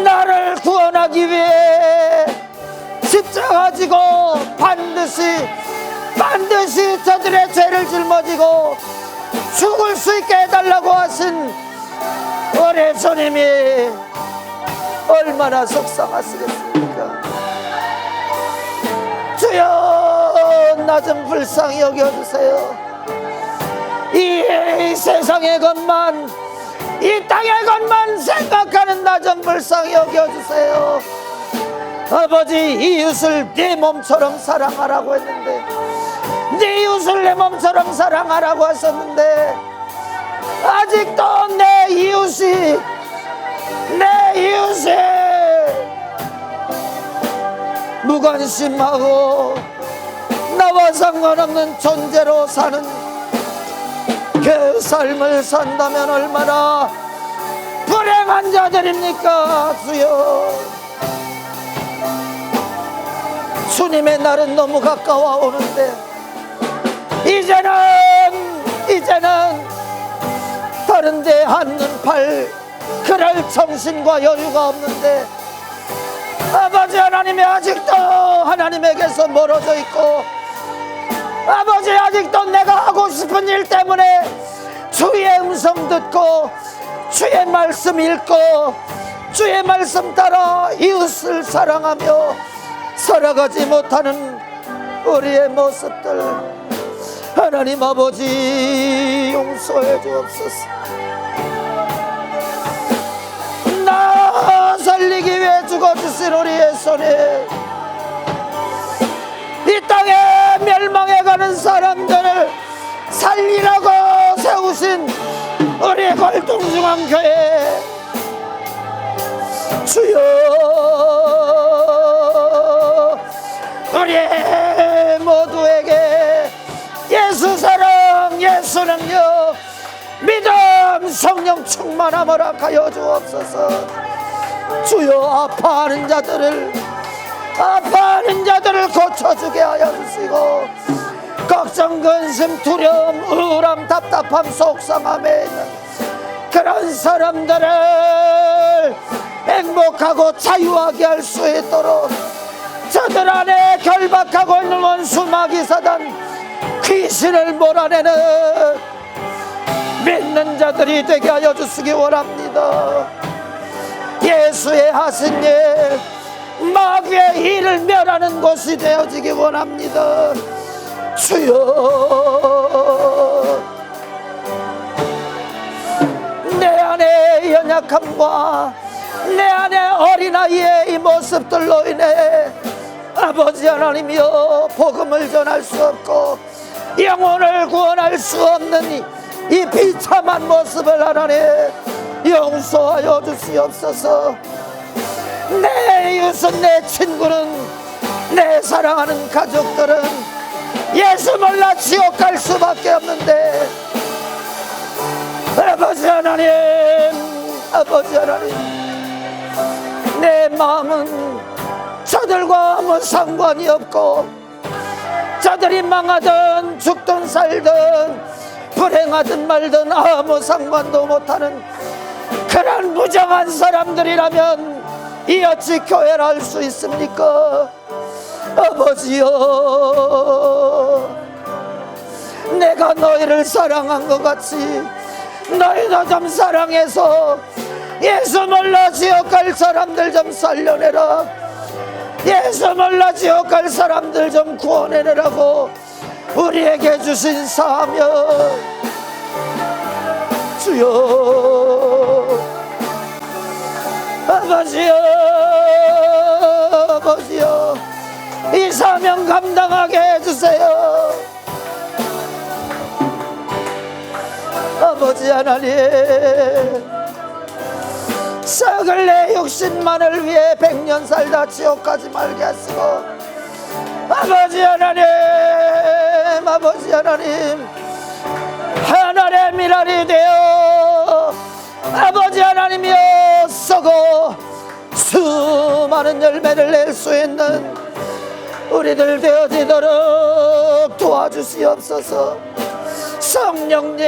나를 구원하기 위해 십자가 지고 반드시 저들의 죄를 짊어지고 죽을 수 있게 해달라고 하신 우리 주님이 얼마나 속상하시겠습니까? 주여, 나 좀 불쌍히 여겨주세요. 이 세상의 것만, 이 땅의 것만 생각하는 나 좀 불쌍히 여겨주세요. 아버지, 이웃을 네 몸처럼 사랑하라고 했는데, 네 이웃을 내 몸처럼 사랑하라고 하셨는데, 아직도 내 이웃이 무관심하고 나와 상관없는 존재로 사는 그 삶을 산다면 얼마나 불행한 자들입니까? 주여, 주님의 날은 너무 가까워 오는데 이제는 다른 데 한눈 팔 그럴 정신과 여유가 없는데, 아버지 하나님이 아직도 하나님에게서 멀어져 있고, 아버지 아직도 내가 하고 싶은 일 때문에 주의 음성 듣고 주의 말씀 읽고 주의 말씀 따라 이웃을 사랑하며 살아가지 못하는 우리의 모습들, 하나님 아버지 용서해 주옵소서. 나 살리기 위해 죽어주신 우리의 손에 이 땅에 멸망해가는 사람들을 살리라고 세우신 우리 골동중앙교회 주여, 우리 모두에게 예수 사랑, 예수 능력, 믿음, 성령 충만함을 허락하여 주옵소서. 주여, 아파하는 자들을 고쳐주게 하여 주시고, 걱정, 근심, 두려움, 우울함, 답답함, 속상함에 있는 그런 사람들을 행복하고 자유하게 할 수 있도록 저들 안에 결박하고 있는 원수 마귀 사단 귀신을 몰아내는 믿는 자들이 되게 하여 주시기 원합니다. 예수의 하신 일, 마귀의 일을 멸하는 곳이 되어지기 원합니다. 주여, 내 안의 연약함과 내 안의 어린아이의 이 모습들로 인해 아버지 하나님이여, 복음을 전할 수 없고 영혼을 구원할 수 없는 이 비참한 모습을 하나님 용서하여 주시옵소서. 내 이웃은, 내 친구는, 내 사랑하는 가족들은 예수 몰라 지옥 갈 수밖에 없는데, 아버지 하나님, 아버지 하나님, 내 마음은 저들과 아무 상관이 없고, 저들이 망하든 죽든 살든 불행하든 말든 아무 상관도 못하는 그런 무정한 사람들이라면 이 어찌 교회를 할 수 있습니까? 아버지여, 내가 너희를 사랑한 것 같이 너희도 좀 사랑해서 예수 몰라 지옥 갈 사람들 좀 살려내라. 예수 몰라 지옥 갈 사람들 좀 구원해내라고 우리에게 주신 사명. 주여, 아버지여, 아버지여, 이 사명 감당하게 해주세요. 아버지 하나님, 썩을 내 육신만을 위해 100년 살다 지옥 가지 말게 하시고, 아버지 하나님, 아버지 하나님, 하늘의 미랄이 되어 아버지 하나님이여 썩어 수많은 열매를 낼 수 있는 우리들 되어지도록 도와주시옵소서. 성령님,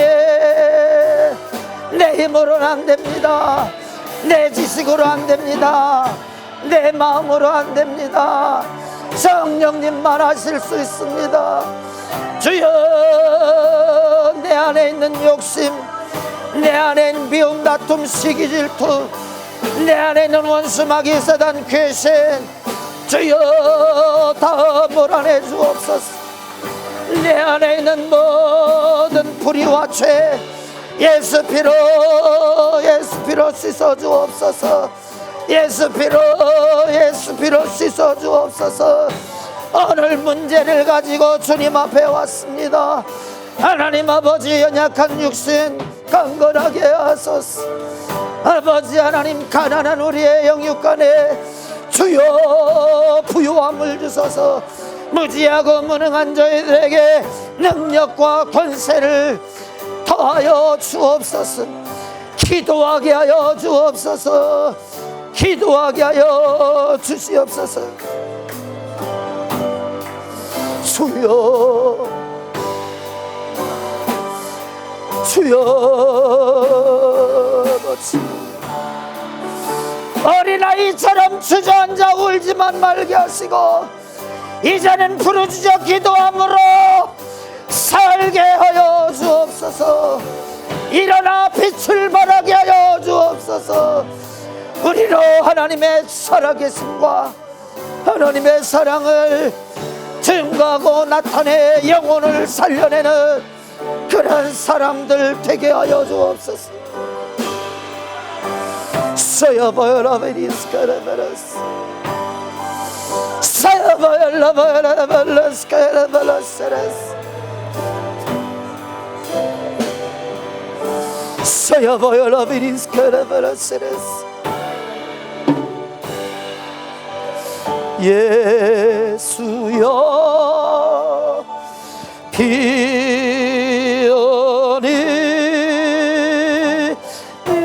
내 힘으로는 안 됩니다. 내 지식으로 안 됩니다. 내 마음으로 안 됩니다. 성령님만 하실 수 있습니다. 주여, 내 안에 있는 욕심, 내 안에 있는 미움, 다툼, 시기, 질투, 내 안에 있는 원수, 마귀, 사단, 귀신, 주여 다 몰아내 주옵소서. 내 안에 있는 모든 불의와 죄 예수 피로 씻어 주옵소서. 예수 피로 씻어 주옵소서. 오늘 문제를 가지고 주님 앞에 왔습니다. 하나님 아버지, 연약한 육신 강건하게 하소서. 아버지 하나님, 가난한 우리의 영육간에 주여 부유함을 주소서. 무지하고 무능한 저희들에게 능력과 권세를 더하여 주옵소서. 기도하게 하여 주옵소서. 기도하게 하여 주시옵소서. 주여, 주여, 어린아이처럼 주저앉아 울지만 말게 하시고, 이제는 부르짖어 기도함으로 살게 하여 주옵소서. 일어나 빛을 발하게 하여 주옵소서. 우리로 하나님의 살아계심과 하나님의 사랑을 증거하고 나타내 영혼을 살려내는 그런 사람들 되게 하여 주옵소서. 서여보여라베리스카라베라스 서여보여라베라베라스카라베라스레스 서여보여라베리스카라베라스레스. 예수여 비오니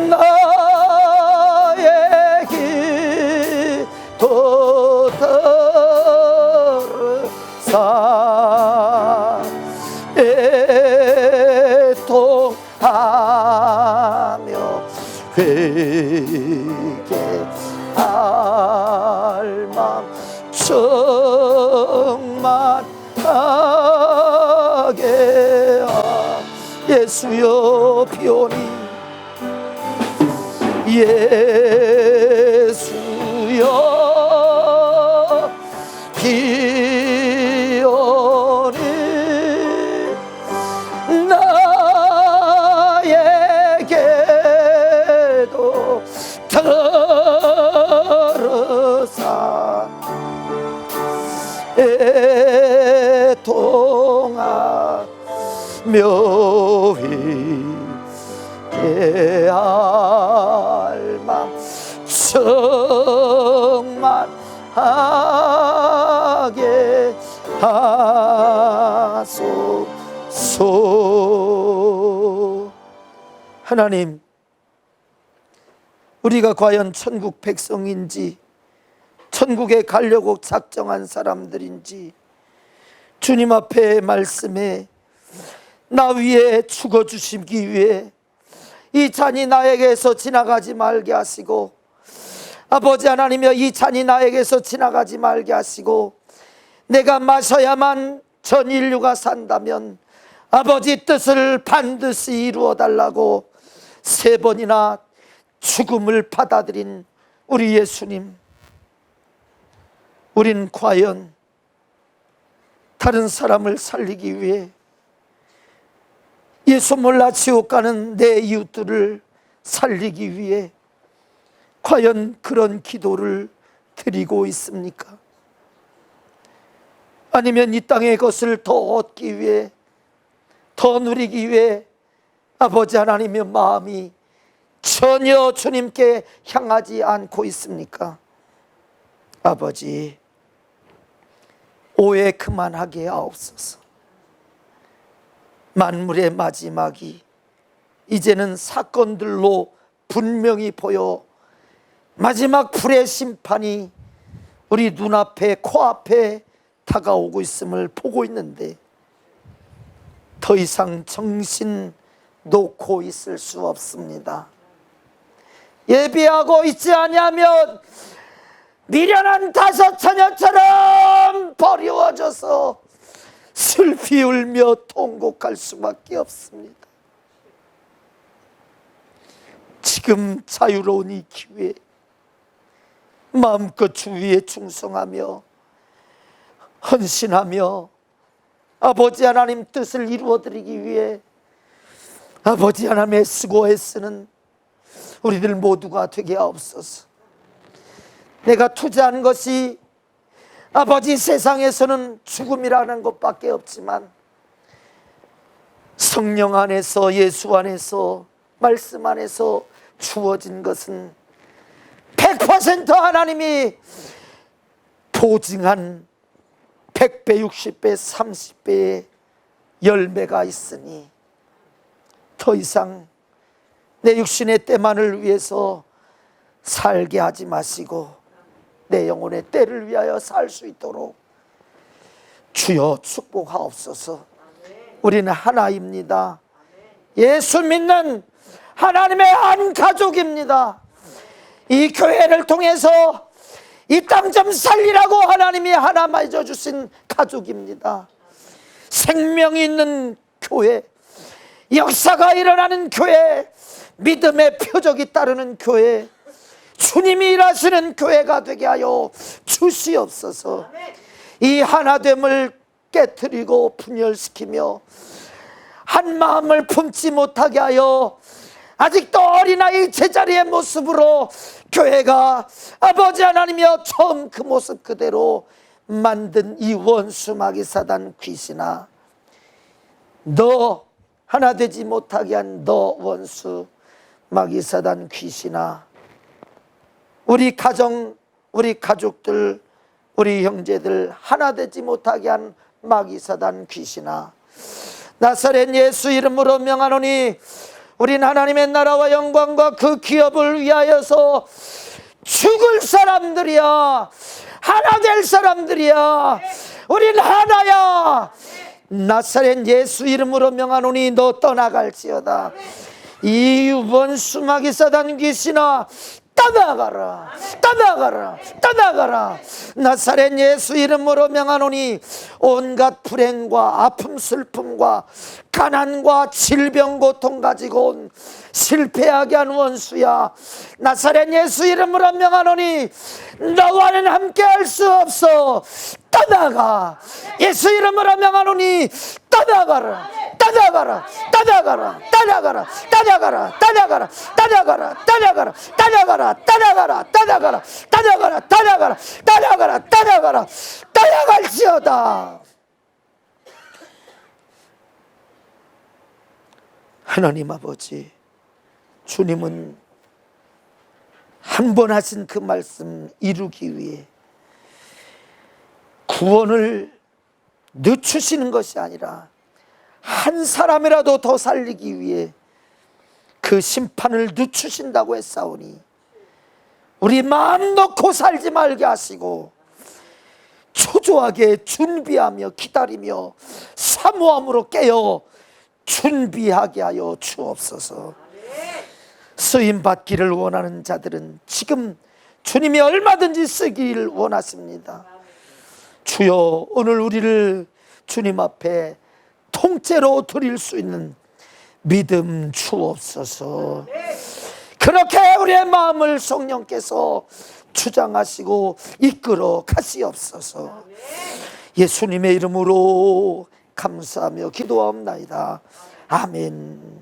나의 기도 들으사 애통하며 회개할 맘 충만하게 예수여 비오니 예수여 비오니 나에게도 들으사 애통하며 회개할 맘 충만하게 주옵소서. 하나님, 우리가 과연 천국 백성인지, 천국에 가려고 작정한 사람들인지, 주님 앞에 말씀에 나 위에 죽어주시기 위해 이 잔이 나에게서 지나가지 말게 하시고, 아버지 하나님이여, 이 잔이 나에게서 지나가지 말게 하시고, 내가 마셔야만 전 인류가 산다면 아버지 뜻을 반드시 이루어 달라고 3번이나 죽음을 받아들인 우리 예수님, 우린 과연 다른 사람을 살리기 위해, 예수 몰라 지옥 가는 내 이웃들을 살리기 위해 과연 그런 기도를 드리고 있습니까? 아니면 이 땅의 것을 더 얻기 위해, 더 누리기 위해 아버지 하나님의 마음이 전혀 주님께 향하지 않고 있습니까? 아버지, 오해 그만하게 하옵소서. 만물의 마지막이 이제는 사건들로 분명히 보여 마지막 불의 심판이 우리 눈앞에, 코앞에 다가오고 있음을 보고 있는데, 더 이상 정신 놓고 있을 수 없습니다. 예비하고 있지 아니하면 미련한 다섯 처녀처럼 버리워져서 슬피 울며 통곡할 수밖에 없습니다. 지금 자유로운 이 기회에 마음껏 주 위에 충성하며 헌신하며 아버지 하나님 뜻을 이루어드리기 위해 아버지 하나님의 쓰고 애쓰는 우리들 모두가 되게 하옵소서. 내가 투자한 것이 아버지 세상에서는 죽음이라는 것밖에 없지만, 성령 안에서, 예수 안에서, 말씀 안에서 주어진 것은 100% 하나님이 보증한 100배, 60배, 30배의 열매가 있으니 더 이상 내 육신의 때만을 위해서 살게 하지 마시고 내 영혼의 때를 위하여 살 수 있도록 주여 축복하옵소서. 우리는 하나입니다. 예수 믿는 하나님의 한 가족입니다. 이 교회를 통해서 이 땅 좀 살리라고 하나님이 하나 맺어 주신 가족입니다. 생명이 있는 교회, 역사가 일어나는 교회, 믿음의 표적이 따르는 교회, 주님이 일하시는 교회가 되게 하여 주시옵소서. 이 하나됨을 깨트리고 분열시키며 한 마음을 품지 못하게 하여 아직도 어린아이 제자리의 모습으로 교회가 아버지 하나님이여 처음 그 모습 그대로 만든 이 원수 마귀 사단 귀신아, 너 하나 되지 못하게 한 너 원수 마귀 사단 귀신아, 우리 가정, 우리 가족들, 우리 형제들 하나 되지 못하게 한 마귀 사단 귀신아, 나사렛 예수 이름으로 명하노니 우린 하나님의 나라와 영광과 그 기업을 위하여서 죽을 사람들이야. 하나 될 사람들이야. 우린 하나야. 나사렛 예수 이름으로 명하노니 너 떠나갈지어다. 이 원수 마귀 사단 귀신아, 떠나가라, 떠나가라, 떠나가라. 나사렛 예수 이름으로 명하노니 온갖 불행과 아픔 슬픔과 가난과 질병 고통 가지고 온 실패하게 한 원수야, 나사렛 예수 이름으로 명하노니 너와는 함께 할 수 없어. 떠나가. 예수 이름으로 명하노니 떠나가라, 떠나가라, 떠나가라, 떠나가라, 떠나가라, 떠나가라, 떠나가라, 떠나가라, 떠나가라, 떠나가라, 떠나가라, 떠나가라, 떠나가라, 떠나가라, 떠나가라, 떠나갈지어다. 하나님 아버지, 주님은 한 번 하신 그 말씀 이루기 위해 구원을 늦추시는 것이 아니라 한 사람이라도 더 살리기 위해 그 심판을 늦추신다고 했사오니 우리 마음 놓고 살지 말게 하시고 초조하게 준비하며 기다리며 사모함으로 깨어 준비하게 하여 주옵소서. 쓰임 받기를 원하는 자들은 지금 주님이 얼마든지 쓰기를 원하십니다. 주여, 오늘 우리를 주님 앞에 통째로 드릴 수 있는 믿음 주옵소서. 그렇게 우리의 마음을 성령께서 주장하시고 이끌어 가시옵소서. 예수님의 이름으로 감사하며 기도하옵나이다. 아멘.